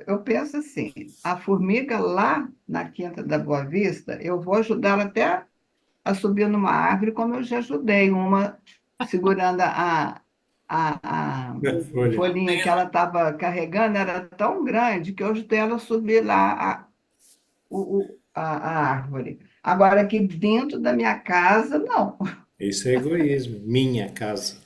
eu penso assim, a formiga lá na Quinta da Boa Vista, eu vou ajudá-la até a subir numa árvore, como eu já ajudei uma segurando a Na folha. folhinha que ela estava carregando, era tão grande que eu ajudei ela a subir lá a árvore. Agora, aqui dentro da minha casa, não. Isso é egoísmo. Minha casa.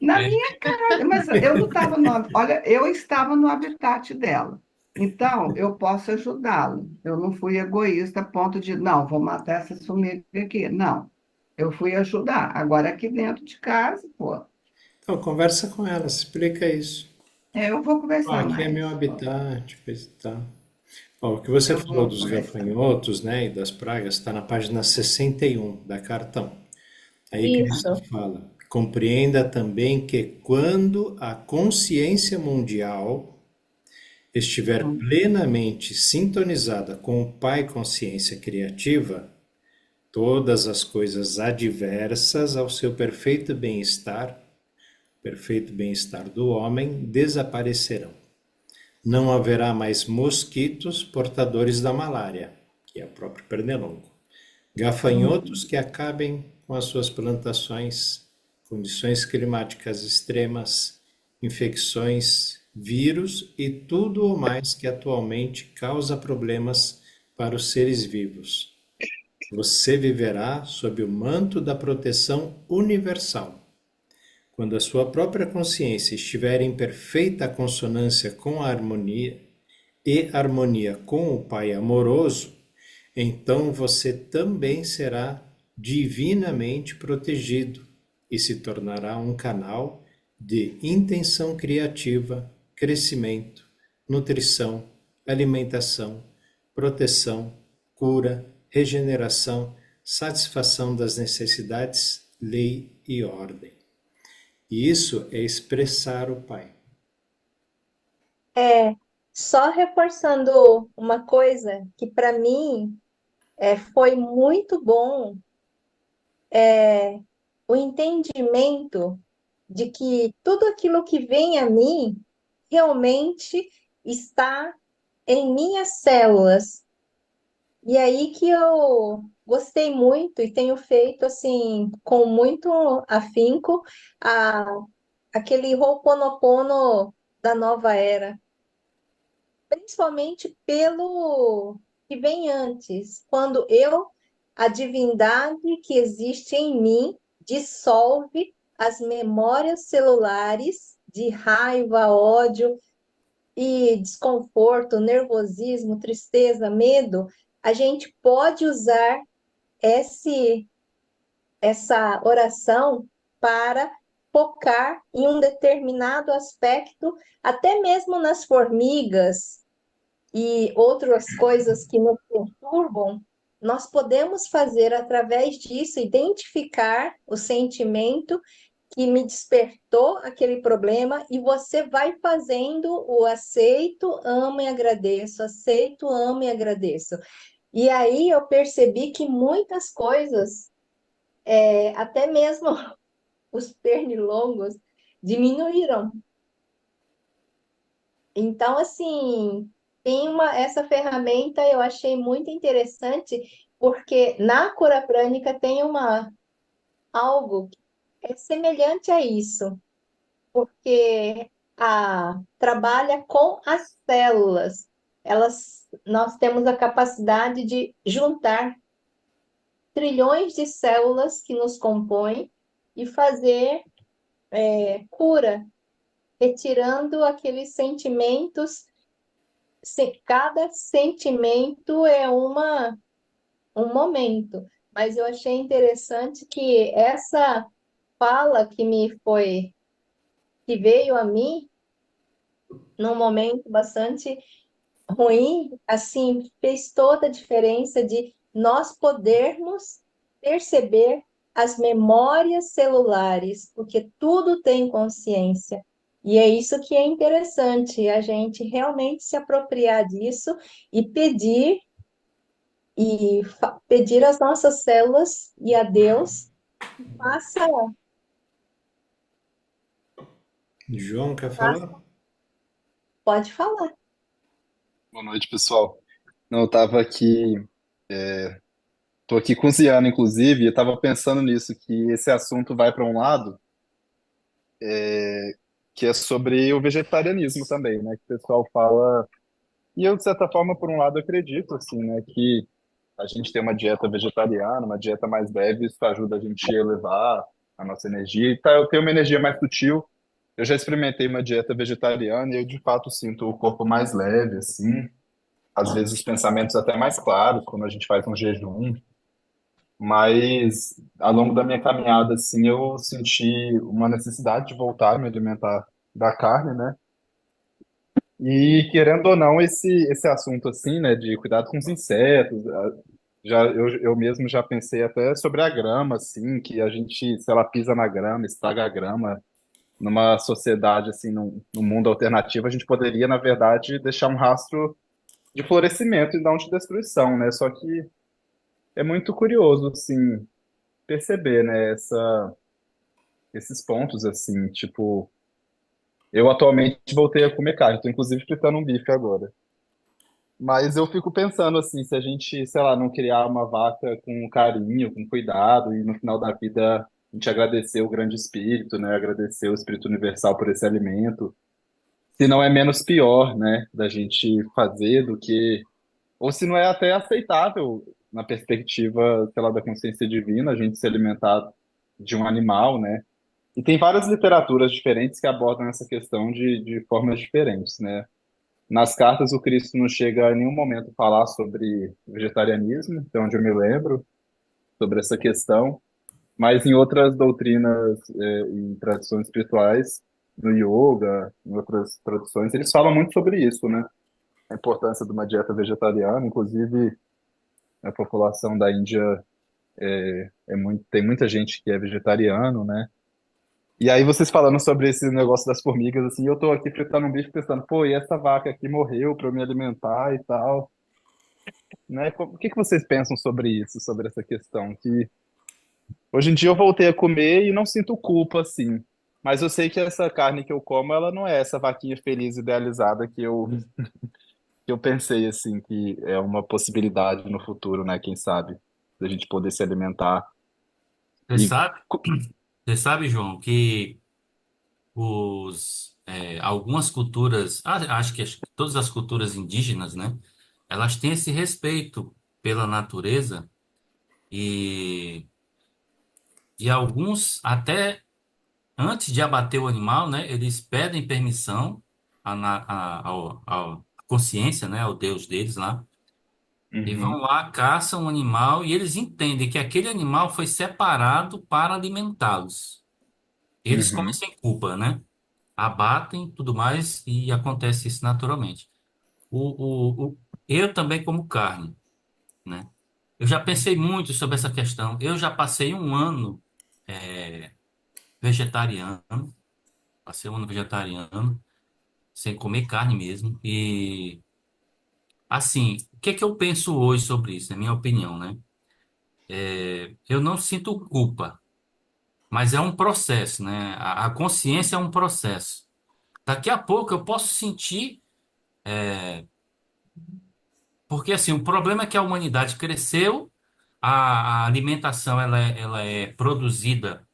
Na É. minha casa, mas eu não estava no, olha, eu estava no habitat dela. Então, eu posso ajudá-la. Eu não fui egoísta a ponto de, não, vou matar essa formiga aqui. Não, eu fui ajudar. Agora, aqui dentro de casa, pô, Então, conversa com ela, explica isso. eu vou Ó, conversar aqui é meu mais. habitat, coisa e tal. Ó, o que você Eu falou vou dos conversar. gafanhotos, né, e das pragas, está na página 61 da Cartão. Aí Cristo Isso. fala: compreenda também que quando a consciência mundial estiver Hum, plenamente sintonizada com o Pai Consciência Criativa, todas as coisas adversas ao seu perfeito bem-estar do homem, desaparecerão. Não haverá mais mosquitos portadores da malária, que é o próprio pernilongo, gafanhotos hum. que acabem com as suas plantações, condições climáticas extremas, infecções, vírus e tudo o mais que atualmente causa problemas para os seres vivos. Você viverá sob o manto da proteção universal. Quando a sua própria consciência estiver em perfeita consonância com a harmonia e harmonia com o Pai amoroso, então você também será divinamente protegido e se tornará um canal de intenção criativa, crescimento, nutrição, alimentação, proteção, cura, regeneração, satisfação das necessidades, lei e ordem. E isso é expressar o Pai. É, só reforçando uma coisa que para mim foi muito bom, o entendimento de que tudo aquilo que vem a mim realmente está em minhas células. E aí que eu gostei muito e tenho feito assim com muito afinco a, aquele Ho'oponopono da nova era, principalmente pelo que vem antes, quando a divindade que existe em mim, dissolve as memórias celulares de raiva, ódio e desconforto, nervosismo, tristeza, medo, a gente pode usar essa oração para focar em um determinado aspecto, até mesmo nas formigas e outras coisas que nos perturbam, nós podemos fazer através disso, identificar o sentimento que me despertou aquele problema e você vai fazendo o aceito, amo e agradeço, aceito, amo e agradeço. E aí eu percebi que muitas coisas, até mesmo os pernilongos, diminuíram. Então, assim, essa ferramenta eu achei muito interessante, porque na cura prânica tem algo que é semelhante a isso, porque trabalha com as células. Nós temos a capacidade de juntar trilhões de células que nos compõem e fazer cura, retirando aqueles sentimentos. Cada sentimento é um momento, mas eu achei interessante que essa fala que veio a mim num momento bastante ruim, assim, fez toda a diferença de nós podermos perceber as memórias celulares, porque tudo tem consciência. E é isso que é interessante, a gente realmente se apropriar disso e pedir às nossas células e a Deus que João, quer falar? pode falar. Boa noite, pessoal. Não, eu tava aqui, tô aqui cozinhando, inclusive, e eu tava pensando nisso, que esse assunto vai para um lado, que é sobre o vegetarianismo também, né? Que o pessoal fala, e eu, de certa forma, por um lado, acredito, assim, né? Que a gente tem uma dieta vegetariana, uma dieta mais leve, isso ajuda a gente a elevar a nossa energia. E tá, eu tenho uma energia mais sutil. Eu já experimentei uma dieta vegetariana e eu, de fato, sinto o corpo mais leve, assim. Às vezes os pensamentos até mais claros quando a gente faz um jejum, mas ao longo da minha caminhada, assim, eu senti uma necessidade de voltar a me alimentar da carne, né? E querendo ou não, esse assunto, assim, né, de cuidado com os insetos, eu mesmo já pensei até sobre a grama, assim, que a gente, se ela pisa na grama, estraga a grama, numa sociedade, assim, num mundo alternativo, a gente poderia, na verdade, deixar um rastro de florescimento e não de destruição, né? Só que é muito curioso, assim, perceber, né, esses pontos, assim, tipo, eu atualmente voltei a comer carne, tô inclusive fritando um bife agora. Mas eu fico pensando, assim, se a gente, sei lá, não criar uma vaca com carinho, com cuidado, e no final da vida a gente agradecer o grande espírito, né, agradecer o espírito universal por esse alimento, se não é menos pior, né, da gente fazer do que, ou se não é até aceitável na perspectiva, sei lá, da consciência divina, a gente se alimentar de um animal, né? E tem várias literaturas diferentes que abordam essa questão de formas diferentes, né? Nas cartas, o Cristo não chega em nenhum momento a falar sobre vegetarianismo, de onde eu me lembro, sobre essa questão, mas em outras doutrinas e tradições espirituais, no yoga, em outras tradições, eles falam muito sobre isso, né? A importância de uma dieta vegetariana, inclusive a população da Índia tem muita gente que é vegetariano, né? E aí vocês falando sobre esse negócio das formigas, assim, eu tô aqui fritando um bicho pensando, pô, e essa vaca aqui morreu para eu me alimentar e tal, né? O que que vocês pensam sobre isso, sobre essa questão? Que hoje em dia eu voltei a comer e não sinto culpa, assim, mas eu sei que essa carne que eu como, ela não é essa vaquinha feliz idealizada que eu pensei, assim, que é uma possibilidade no futuro, né? Quem sabe, da gente poder se alimentar. Você E sabe, você sabe, João, que algumas culturas, acho que todas as culturas indígenas, né? Elas têm esse respeito pela natureza e, e alguns até antes de abater o animal, né? Eles pedem permissão à consciência, né? Ao Deus deles lá. E vão Uhum, lá, caçam um animal e eles entendem que aquele animal foi separado para alimentá-los. Eles comem uhum, sem culpa, né? Abatem, tudo mais, e acontece isso naturalmente. Eu também como carne, né? Eu já pensei muito sobre essa questão. Eu já passei um ano vegetariano, passei um ano vegetariano, sem comer carne mesmo. E, assim, o que é que eu penso hoje sobre isso, na minha opinião, né? Eu não sinto culpa, mas é um processo, né? A consciência é um processo. Daqui a pouco eu posso sentir, porque assim, o problema é que a humanidade cresceu, a alimentação ela é produzida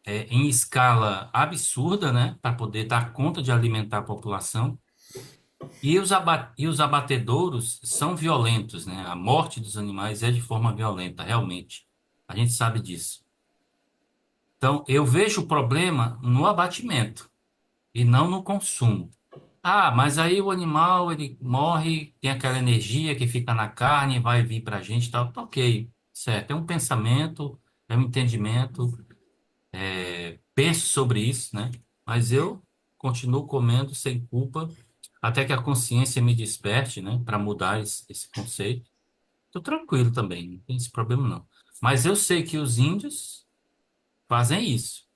em escala absurda, né, para poder dar conta de alimentar a população. E os abatedouros são violentos, né? A morte dos animais é de forma violenta, realmente. A gente sabe disso. Então, eu vejo o problema no abatimento e não no consumo. Ah, mas aí o animal ele morre, tem aquela energia que fica na carne, vai vir para a gente, e tal. Tá, ok, certo. É um pensamento, é um entendimento. Penso sobre isso, né? Mas eu continuo comendo sem culpa, até que a consciência me desperte, né? Para mudar esse conceito. Tô tranquilo também, não tem esse problema não. Mas eu sei que os índios fazem isso.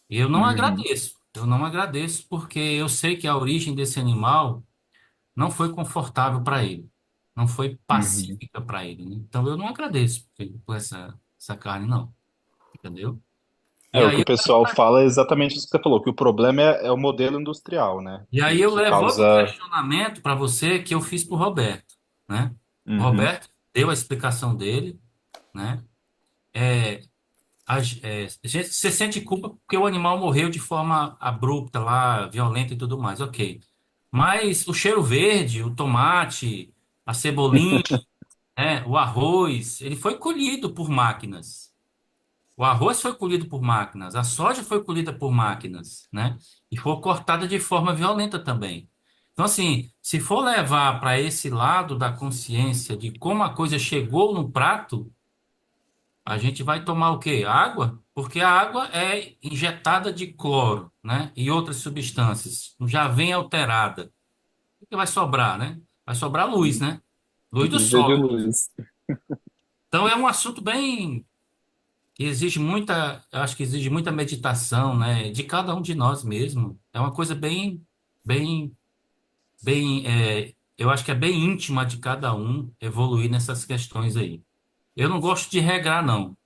E eu não uhum, agradeço. Eu não agradeço porque eu sei que a origem desse animal não foi confortável para ele, não foi uhum. pacífica para ele, né? Então eu não agradeço por essa carne, não. Entendeu? E O que aí o pessoal fala é exatamente isso que você falou, que o problema é o modelo industrial, né? E aí Que, eu que levo outro causa. questionamento para você que eu fiz para o Roberto, né? O Uhum, Roberto deu a explicação dele, né? É, você sente culpa porque o animal morreu de forma abrupta lá, violenta e tudo mais, ok. Mas o cheiro verde, o tomate, a cebolinha, né, o arroz, ele foi colhido por máquinas. O arroz foi colhido por máquinas, a soja foi colhida por máquinas, né? E foi cortada de forma violenta também. Então, assim, se for levar para esse lado da consciência de como a coisa chegou no prato, a gente vai tomar o quê? Água? Porque a água é injetada de cloro, né? E outras substâncias. Já vem alterada. O que vai sobrar, né? Vai sobrar luz, né? Luz do viver de sol. luz. Então, é um assunto bem que exige muita, eu acho que exige muita meditação, né, de cada um de nós mesmo. É uma coisa bem, eu acho que é bem íntima de cada um evoluir nessas questões aí. Eu não gosto de regrar, não,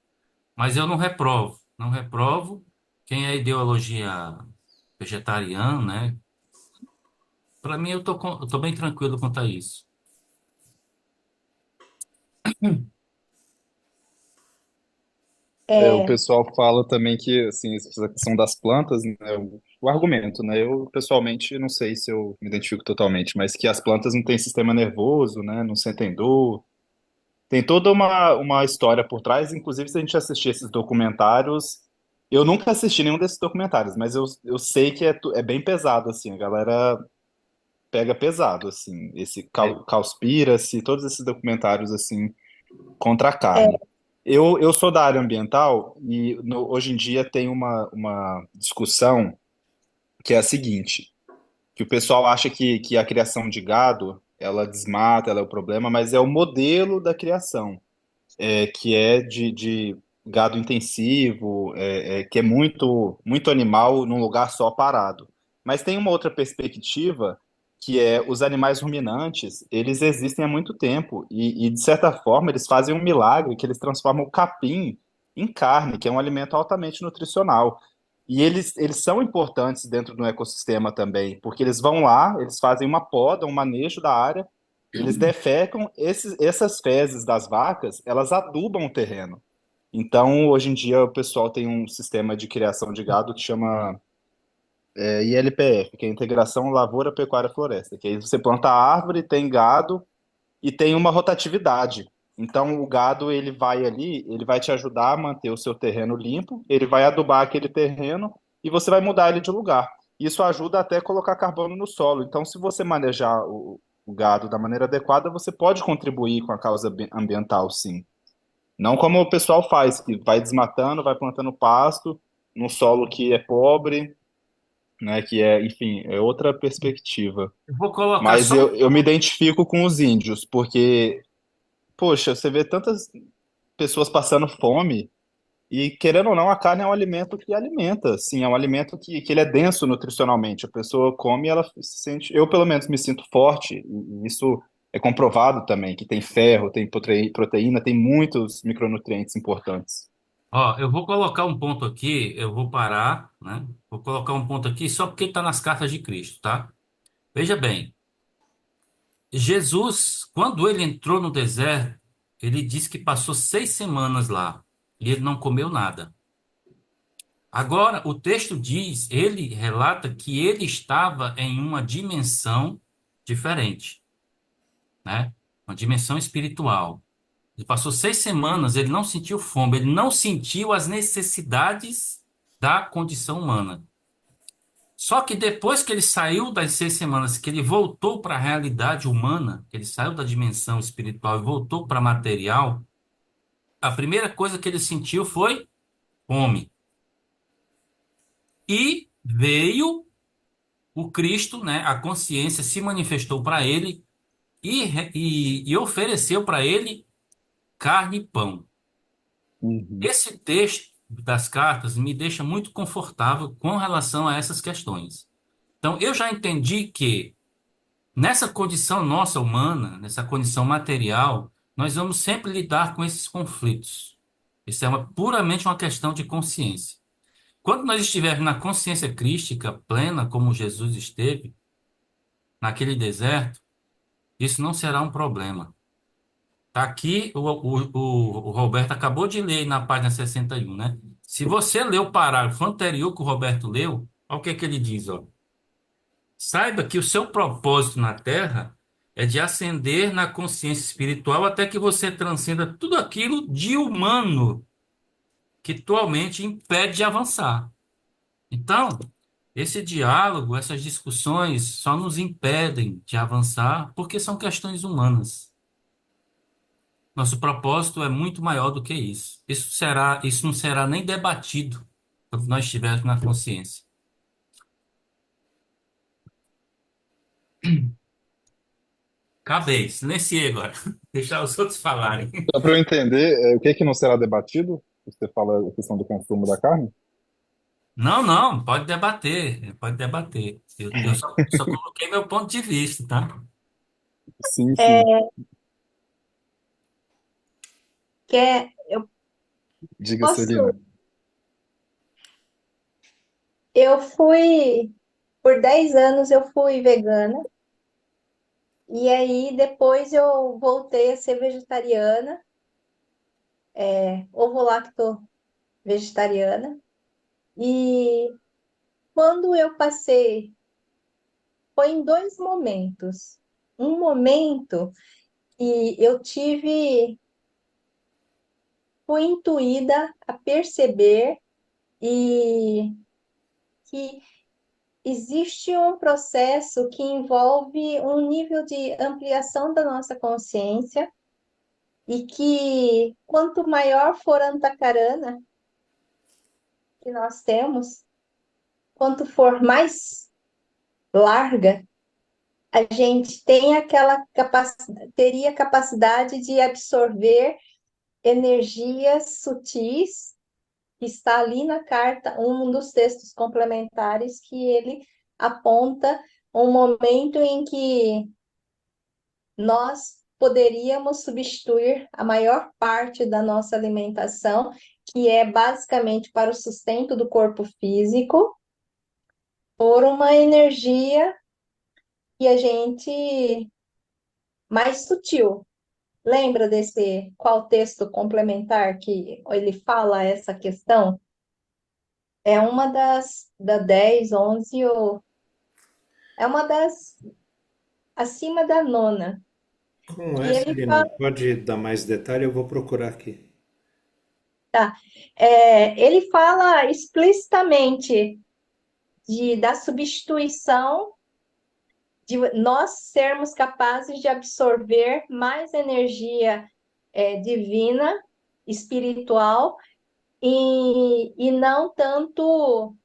mas eu não reprovo, não reprovo quem é ideologia vegetariana, né? Para mim, eu tô bem tranquilo quanto a isso. O É, pessoal fala também que, assim, essa questão das plantas, né, o argumento, né, eu pessoalmente não sei se eu me identifico totalmente, mas que as plantas não têm sistema nervoso, né, não sentem dor, tem toda uma história por trás, inclusive se a gente assistir esses documentários, eu nunca assisti nenhum desses documentários, mas eu sei que é bem pesado, assim, a galera pega pesado, assim, esse Cowspiracy, todos esses documentários, assim, contra a É, carne. Eu sou da área ambiental e hoje em dia tem uma discussão que é a seguinte, que o pessoal acha que a criação de gado, ela desmata, ela é o problema, mas é o modelo da criação, que é de gado intensivo, que é muito animal num lugar só parado. Mas tem uma outra perspectiva, que é os animais ruminantes, eles existem há muito tempo e, de certa forma, eles fazem um milagre que eles transformam o capim em carne, que é um alimento altamente nutricional. E eles são importantes dentro do ecossistema também, porque eles vão lá, eles fazem uma poda, um manejo da área, eles defecam, essas fezes das vacas, elas adubam o terreno. Então, hoje em dia, o pessoal tem um sistema de criação de gado que chama ILPF, que é Integração Lavoura, Pecuária, Floresta, que aí você planta árvore, tem gado e tem uma rotatividade. Então, o gado, ele vai ali, ele vai te ajudar a manter o seu terreno limpo, ele vai adubar aquele terreno e você vai mudar ele de lugar. Isso ajuda até a colocar carbono no solo. Então, se você manejar o gado da maneira adequada, você pode contribuir com a causa ambiental, sim. Não como o pessoal faz, que vai desmatando, vai plantando pasto num solo que é pobre, né, que é, enfim, é outra perspectiva. Eu vou colocar Mas só um eu me identifico com os índios, porque, poxa, você vê tantas pessoas passando fome e, querendo ou não, a carne é um alimento que alimenta, sim, é um alimento que ele é denso nutricionalmente. A pessoa come e ela se sente, eu pelo menos me sinto forte, e isso é comprovado também, que tem ferro, tem proteína, tem muitos micronutrientes importantes. Ó, eu vou colocar um ponto aqui, eu vou parar, né? Vou colocar um ponto aqui só porque está nas cartas de Cristo, tá? Veja bem, Jesus, quando ele entrou no deserto, ele disse que passou 6 semanas lá e ele não comeu nada. Agora, o texto diz, ele relata que ele estava em uma dimensão diferente, né? Uma dimensão espiritual. Ele passou 6 semanas, ele não sentiu fome, ele não sentiu as necessidades da condição humana. Só que depois que ele saiu das 6 semanas, que ele voltou para a realidade humana, que ele saiu da dimensão espiritual e voltou para a material, a primeira coisa que ele sentiu foi fome. E veio o Cristo, né? A consciência se manifestou para ele e ofereceu para ele carne e pão. Uhum. Esse texto das cartas me deixa muito confortável com relação a essas questões. Então, eu já entendi que nessa condição nossa humana, nessa condição material, nós vamos sempre lidar com esses conflitos. Isso é puramente uma questão de consciência. Quando nós estivermos na consciência crística plena, como Jesus esteve, naquele deserto, isso não será um problema. Tá aqui, o Roberto acabou de ler aí na página 61, né? Se você ler o parágrafo anterior que o Roberto leu, olha o que é que ele diz, ó. Saiba que o seu propósito na Terra é de ascender na consciência espiritual até que você transcenda tudo aquilo de humano que atualmente impede de avançar. Então, esse diálogo, essas discussões só nos impedem de avançar porque são questões humanas. Nosso propósito é muito maior do que isso. Isso não será nem debatido quando nós estivermos na consciência. Acabei, silenciei agora. Deixar os outros falarem. Só para eu entender, o que que não será debatido? Você fala a questão do consumo da carne? Não, não, pode debater, pode debater. Eu só coloquei meu ponto de vista, tá? Sim, sim. é, eu Diga, Celina. posso. Eu fui, por 10 anos eu fui vegana, e aí depois eu voltei a ser vegetariana, ovo-lacto vegetariana. E quando eu passei, foi em dois momentos. Um momento que eu tive fui intuída a perceber e que existe um processo que envolve um nível de ampliação da nossa consciência e que quanto maior for a antacarana que nós temos, quanto for mais larga, a gente tem teria capacidade de absorver energias sutis, que está ali na carta, um dos textos complementares que ele aponta um momento em que nós poderíamos substituir a maior parte da nossa alimentação, que é basicamente para o sustento do corpo físico, por uma energia que a gente mais sutil. Lembra desse qual texto complementar que ele fala essa questão? É uma da 10, 11 ou é uma das acima da nona. Com Que essa, ele Lina, fala, pode dar mais detalhe? Eu vou procurar aqui. ele fala explicitamente da substituição de nós sermos capazes de absorver mais energia divina, espiritual, e não tanto.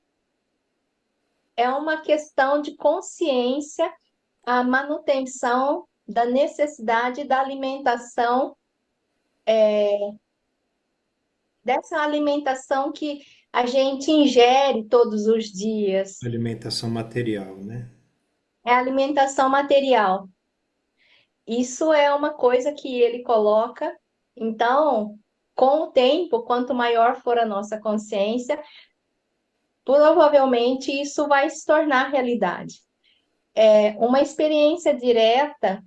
É uma questão de consciência, a manutenção da necessidade da alimentação, dessa alimentação que a gente ingere todos os dias. Alimentação material, né? É alimentação material. Isso é uma coisa que ele coloca. Então, com o tempo, quanto maior for a nossa consciência, provavelmente isso vai se tornar realidade. Uma experiência direta,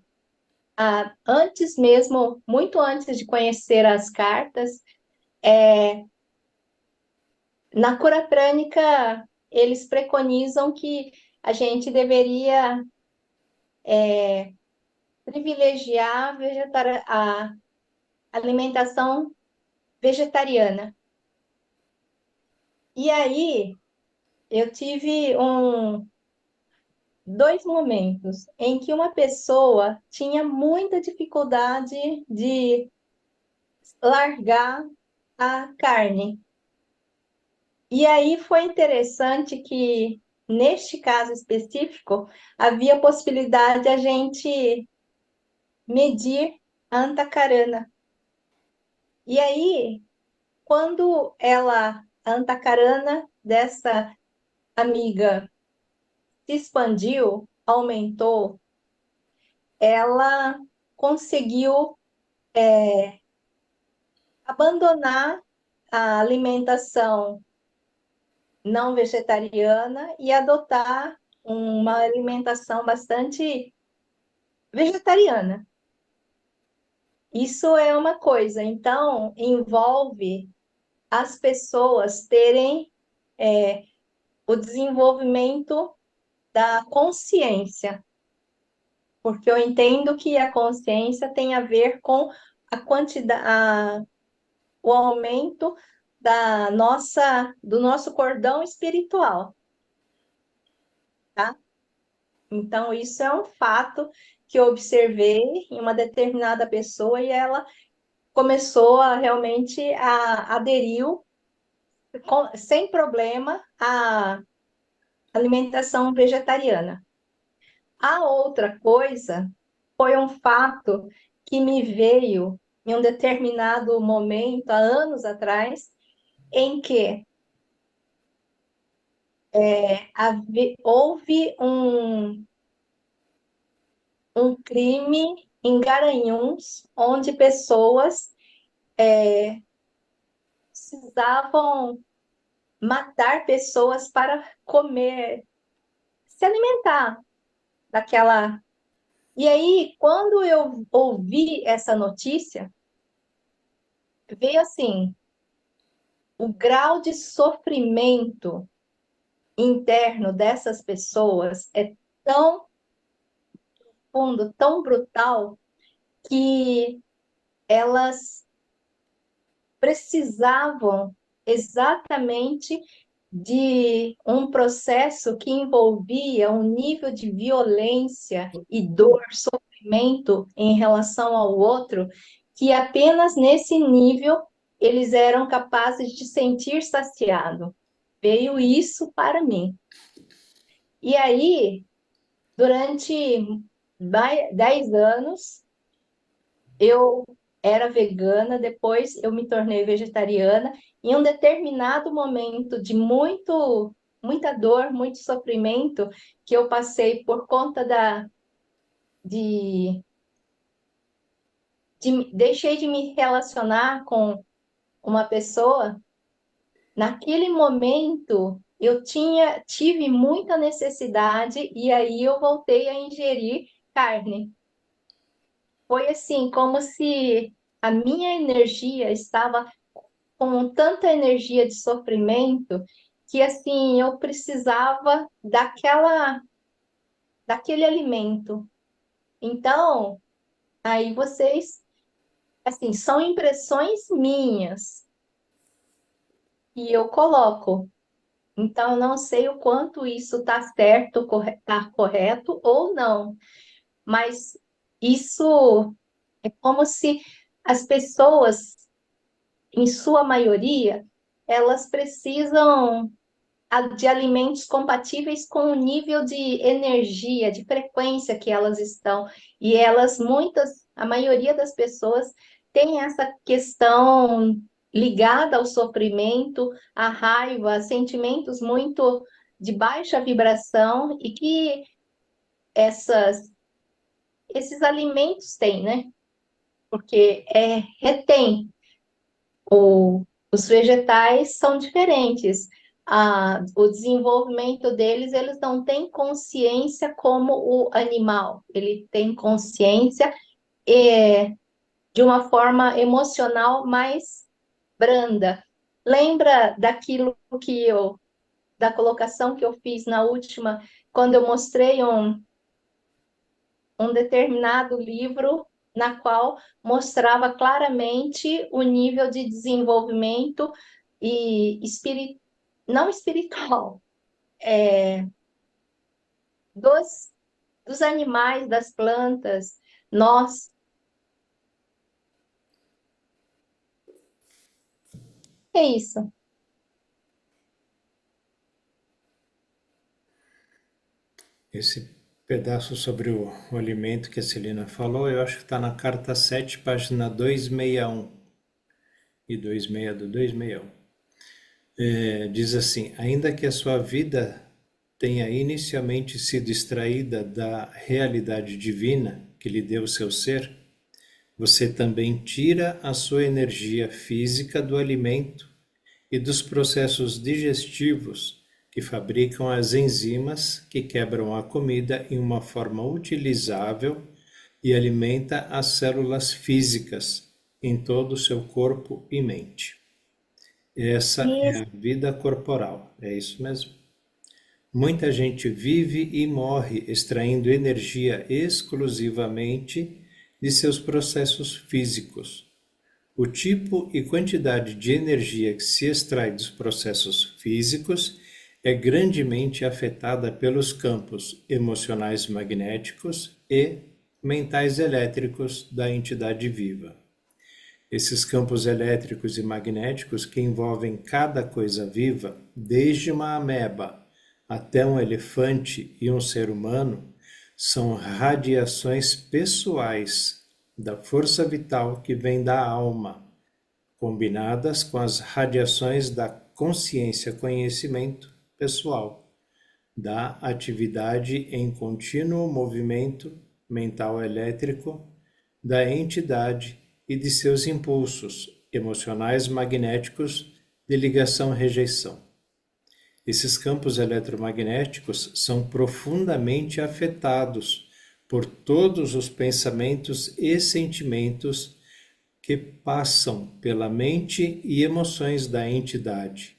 antes mesmo, muito antes de conhecer as cartas, na cura prânica, eles preconizam que a gente deveria privilegiar a alimentação vegetariana. E aí, eu tive dois momentos em que uma pessoa tinha muita dificuldade de largar a carne. E aí foi interessante que, neste caso específico, havia possibilidade de a gente medir a antacarana. E aí, quando a antacarana dessa amiga se expandiu, aumentou, ela conseguiu abandonar a alimentação não vegetariana e adotar uma alimentação bastante vegetariana. Isso é uma coisa, então envolve as pessoas terem o desenvolvimento da consciência, porque eu entendo que a consciência tem a ver com a quantidade, o aumento do nosso cordão espiritual, tá? Então, isso é um fato que eu observei em uma determinada pessoa e ela começou a realmente aderiu sem problema à alimentação vegetariana. A outra coisa foi um fato que me veio em um determinado momento, há anos atrás, em que houve um crime em Garanhuns, onde pessoas precisavam matar pessoas para comer, se alimentar daquela. E aí, quando eu ouvi essa notícia, veio assim, o grau de sofrimento interno dessas pessoas é tão fundo, tão brutal, que elas precisavam exatamente de um processo que envolvia um nível de violência e dor, sofrimento em relação ao outro, que apenas nesse nível eles eram capazes de sentir saciado. Veio isso para mim. E aí, durante 10 anos, eu era vegana, depois eu me tornei vegetariana. Em um determinado momento de muita dor, muito sofrimento que eu passei por conta de, deixei de me relacionar com uma pessoa. Naquele momento eu tive muita necessidade e aí eu voltei a ingerir carne. Foi assim, como se a minha energia estava com tanta energia de sofrimento que assim eu precisava daquele alimento. Então, aí vocês, assim, são impressões minhas e eu coloco. Então, eu não sei o quanto isso está certo, está correto ou não, mas isso é como se as pessoas, em sua maioria, elas precisam de alimentos compatíveis com o nível de energia, de frequência que elas estão. E a maioria das pessoas tem essa questão ligada ao sofrimento, à raiva, a sentimentos muito de baixa vibração e que esses alimentos têm, né? Porque retém. Os vegetais são diferentes. O desenvolvimento deles, eles não têm consciência como o animal. Ele tem consciência de uma forma emocional mais branda. Lembra da colocação que eu fiz na última, quando eu mostrei um determinado livro na qual mostrava claramente o nível de desenvolvimento e não espiritual, dos animais, das plantas, nós. É isso. Esse pedaço sobre o alimento que a Celina falou, eu acho que está na carta 7, página 261 e 26 do 261. Diz assim: ainda que a sua vida tenha inicialmente sido extraída da realidade divina que lhe deu o seu ser, você também tira a sua energia física do alimento e dos processos digestivos que fabricam as enzimas que quebram a comida em uma forma utilizável e alimenta as células físicas em todo o seu corpo e mente. Essa é a vida corporal, é isso mesmo. Muita gente vive e morre extraindo energia exclusivamente de seus processos físicos. O tipo e quantidade de energia que se extrai dos processos físicos é grandemente afetada pelos campos emocionais magnéticos e mentais elétricos da entidade viva. Esses campos elétricos e magnéticos que envolvem cada coisa viva, desde uma ameba até um elefante e um ser humano, são radiações pessoais da força vital que vem da alma, combinadas com as radiações da consciência-conhecimento pessoal, da atividade em contínuo movimento mental elétrico da entidade e de seus impulsos emocionais magnéticos de ligação-rejeição. Esses campos eletromagnéticos são profundamente afetados por todos os pensamentos e sentimentos que passam pela mente e emoções da entidade.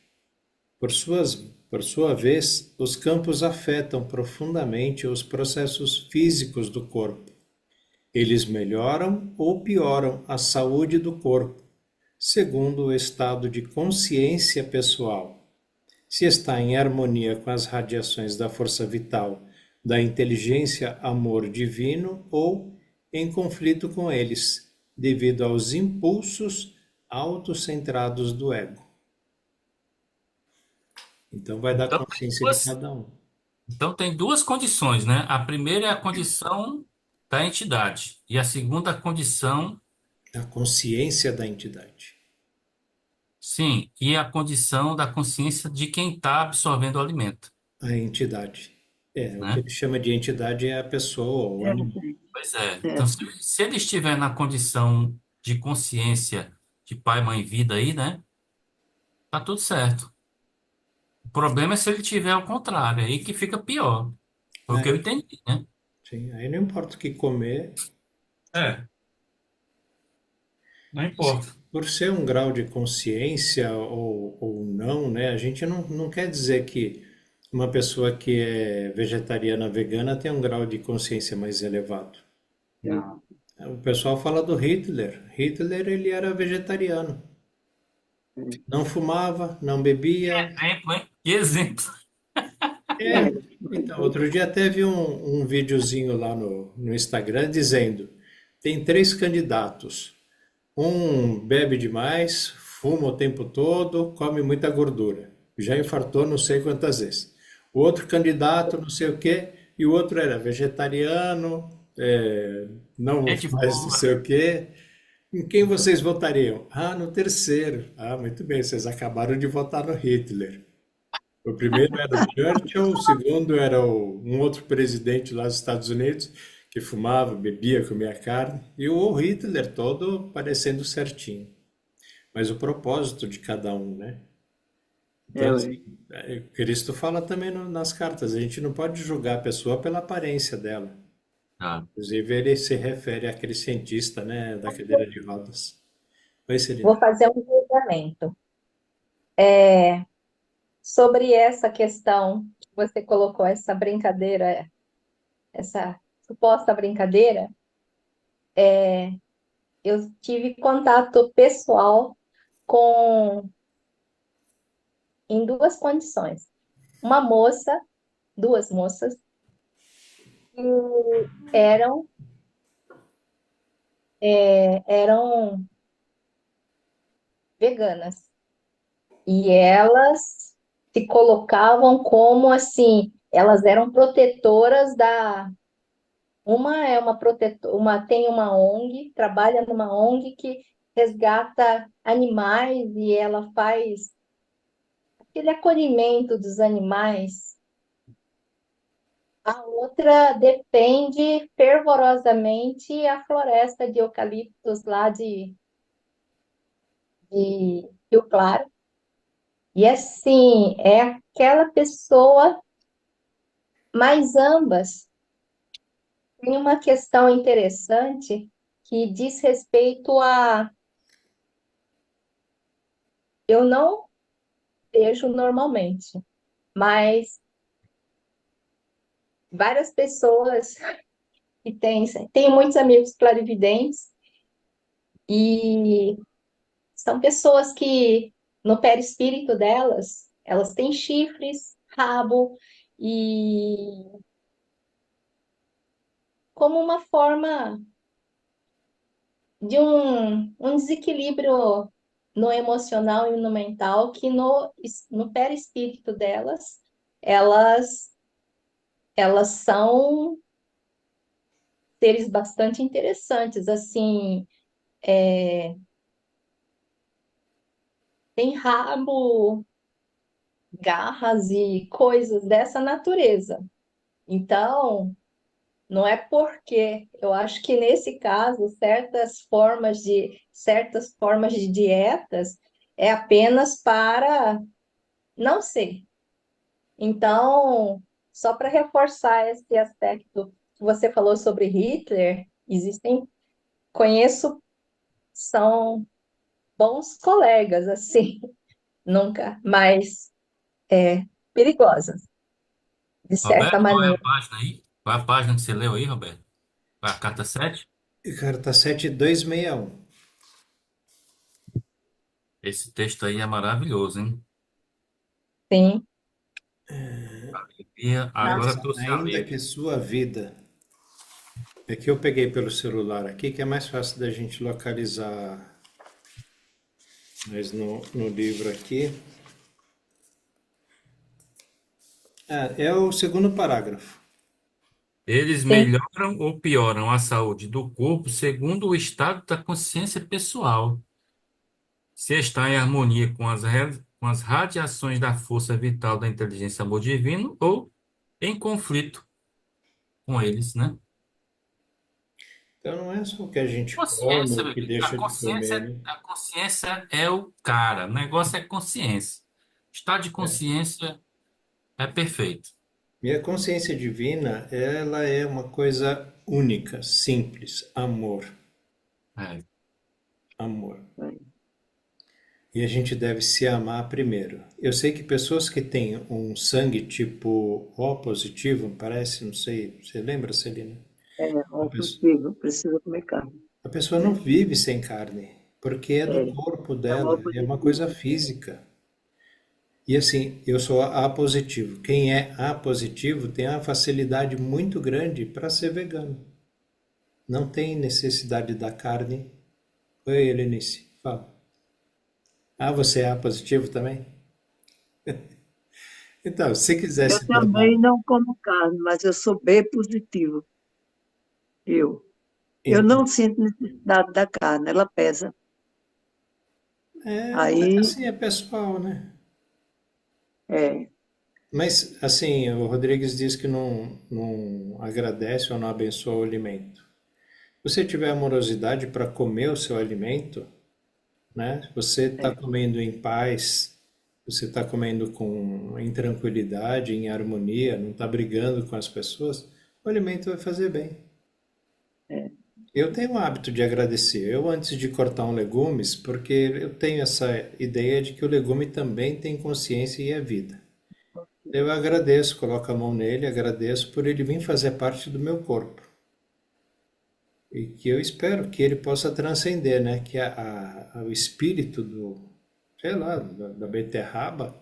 Por sua vez, os campos afetam profundamente os processos físicos do corpo. Eles melhoram ou pioram a saúde do corpo, segundo o estado de consciência pessoal, se está em harmonia com as radiações da força vital, da inteligência amor divino ou em conflito com eles, devido aos impulsos autocentrados do ego. Então vai dar Então, consciência de cada um. tem duas condições, né? A primeira é a condição da entidade e a segunda condição, A consciência da entidade. sim, e a condição da consciência de quem está absorvendo o alimento, A entidade. O que né? ele chama de entidade é a pessoa ou o animal. Pois é. É, Então, se ele estiver na condição de consciência de pai, mãe, vida aí, né? Tá tudo certo. O problema é se ele tiver ao contrário, aí que fica pior. Foi o que eu Aí, entendi, né? sim, aí não importa o que comer, É, não importa. por ser um grau de consciência ou não, né? A gente não quer dizer que uma pessoa que é vegetariana vegana tem um grau de consciência mais elevado. Não. O pessoal fala do Hitler. Hitler, ele era vegetariano. Não fumava, não bebia. Exemplo, hein? Que exemplo. É, então, outro dia teve um videozinho lá no Instagram dizendo: tem 3 candidatos. Um bebe demais, fuma o tempo todo, come muita gordura. Já infartou não sei quantas vezes. O outro candidato, não sei o quê, e o outro era vegetariano, não Gente faz não boa. sei o quê. Em quem vocês votariam? Ah, no terceiro. Ah, muito bem, vocês acabaram de votar no Hitler. O primeiro era o Churchill, o segundo era um outro presidente lá dos Estados Unidos, que fumava, bebia, comia carne, e o Hitler todo parecendo certinho. Mas o propósito de cada um, né? Então, assim, Cristo fala também nas cartas, a gente não pode julgar a pessoa pela aparência dela. Ah, Inclusive, ele se refere àquele cientista, né, da cadeira de rodas. Oi, Vou Celina. fazer um julgamento. Sobre essa questão que você colocou, essa brincadeira, essa suposta brincadeira, eu tive contato pessoal com em duas condições. Uma moça, duas moças, que eram, eram veganas. E elas se colocavam como assim, elas eram protetoras da. Uma é uma protetora, tem uma ONG, trabalha numa ONG que resgata animais e ela faz aquele acolhimento dos animais. A outra defende fervorosamente a floresta de eucaliptos lá de Rio Claro. E assim, é aquela pessoa, mas ambas têm uma questão interessante que diz respeito a. Eu não vejo normalmente, mas várias pessoas que têm muitos amigos clarividentes e são pessoas que no perispírito delas, elas têm chifres, rabo e como uma forma de um desequilíbrio no emocional e no mental que no perispírito delas, elas, elas são seres bastante interessantes, assim, tem rabo, garras e coisas dessa natureza. Então, não é porque eu acho que nesse caso certas formas de dietas é apenas para não sei. Então, só para reforçar esse aspecto que você falou sobre Hitler, conheço, são bons colegas, assim, nunca, mas perigosas, de certa Roberto, qual é a maneira. página aí? Qual é a página que você leu aí, Roberto? Qual é a carta 7? Carta 7261. Esse texto aí é maravilhoso, hein? Sim. E agora Nossa. trouxe a Ainda que Lívia. sua vida. É que eu peguei pelo celular aqui, que é mais fácil da gente localizar. Mas no livro aqui. É o segundo parágrafo. Eles Sim. melhoram ou pioram a saúde do corpo segundo o estado da consciência pessoal. Se está em harmonia com as radiações da força vital da inteligência amor divino ou em conflito com eles, né? Então não é só o que a gente come, Consciência, o que bebê. deixa de comer, né? A consciência é o cara. O negócio é consciência. Estado de É. consciência é perfeito. E a consciência divina, ela é uma coisa única, simples, amor, É. amor. E a gente deve se amar primeiro. Eu sei que pessoas que têm um sangue tipo O positivo, parece, não sei, você lembra, Celina? É, A ó, pessoa, possível, precisa comer carne. a pessoa não vive sem carne, porque é do É, corpo é um ó dela, é uma coisa positivo. física. E assim, eu sou A positivo. Quem é A positivo tem uma facilidade muito grande para ser vegano. Não tem necessidade da carne. Oi, Helenice, fala. Ah, você é A positivo também? Então, se quiser Eu se tornar. também não como carne, mas eu sou B positivo. Eu. Eu Então, não sinto necessidade da carne, ela pesa. mas Aí, assim é pessoal, né? é, Mas assim, o Rodrigues diz que não agradece ou não abençoa o alimento. Se você tiver amorosidade para comer o seu alimento, né? Você está é. comendo em paz, você está comendo em tranquilidade, em harmonia, não está brigando com as pessoas, o alimento vai fazer bem. É. Eu tenho o hábito de agradecer. Eu, antes de cortar um legumes, porque eu tenho essa ideia de que o legume também tem consciência e é vida. Eu agradeço, coloco a mão nele, agradeço por ele vir fazer parte do meu corpo. E que eu espero que ele possa transcender, né? Que o espírito sei lá, da beterraba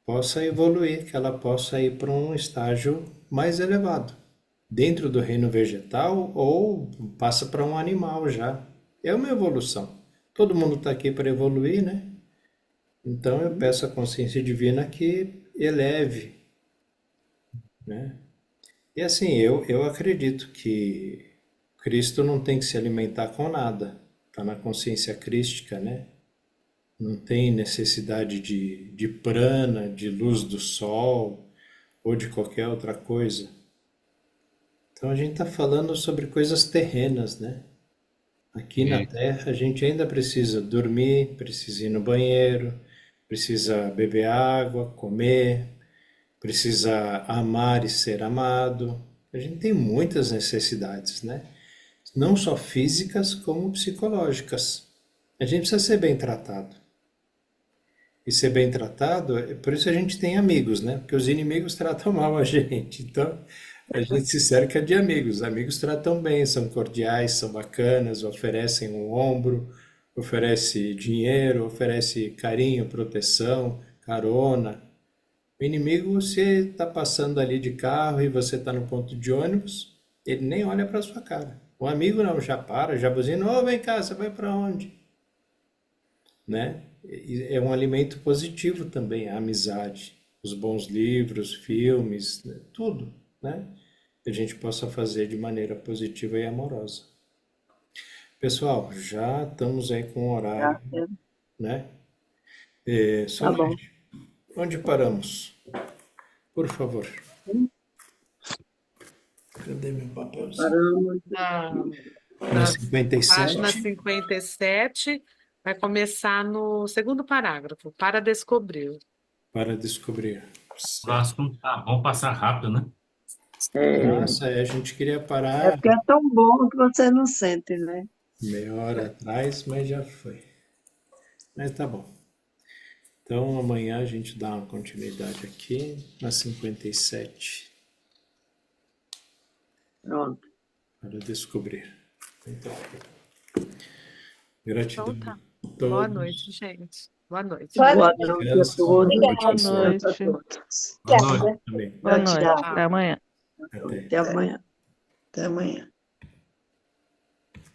possa evoluir, que ela possa ir para um estágio mais elevado, dentro do reino vegetal ou passa para um animal já. É uma evolução. Todo mundo está aqui para evoluir, né? Então eu peço à consciência divina que eleve, né? E assim, eu acredito que Cristo não tem que se alimentar com nada. Está na consciência crística, né? Não tem necessidade de prana, de luz do sol ou de qualquer outra coisa. Então a gente está falando sobre coisas terrenas, né? Aqui na É. Terra a gente ainda precisa dormir, precisa ir no banheiro, precisa beber água, comer, precisa amar e ser amado. A gente tem muitas necessidades, né? Não só físicas, como psicológicas. A gente precisa ser bem tratado. E ser bem tratado, por isso a gente tem amigos, né? Porque os inimigos tratam mal a gente. Então, a gente se cerca de amigos. Amigos tratam bem, são cordiais, são bacanas, oferecem um ombro, oferece dinheiro, oferece carinho, proteção, carona. O inimigo, se está passando ali de carro e você está no ponto de ônibus, ele nem olha para sua cara. O amigo não, já para, já buzina, ô, vem cá, você vai para onde? Né? É um alimento positivo também, a amizade, os bons livros, filmes, né? Tudo, né? Que a gente possa fazer de maneira positiva e amorosa. Pessoal, já estamos aí com o horário, Já, é, né? tá bom. Solange, onde paramos? Por favor. Cadê meu papelzinho? Paramos Na, Na na página 57, 57, vai começar no segundo parágrafo, para descobrir. para descobrir. Certo. Próximo, tá, vamos passar rápido, né? Nossa, a gente queria É parar porque é tão bom que você não sente, né? meia hora atrás, mas já foi. Mas tá bom. Então amanhã a gente dá uma continuidade aqui na 57 Pronto. para descobrir. Então, Então gratidão. tá. Boa todos. noite, gente. Boa noite. Boa Boa noite. noite a Descanso, todos. Obrigada. Boa Descanso a noite. todos. Boa noite. Obrigada. também. Boa Tchau, noite. tchau. Até amanhã. Até. Até amanhã. Até amanhã.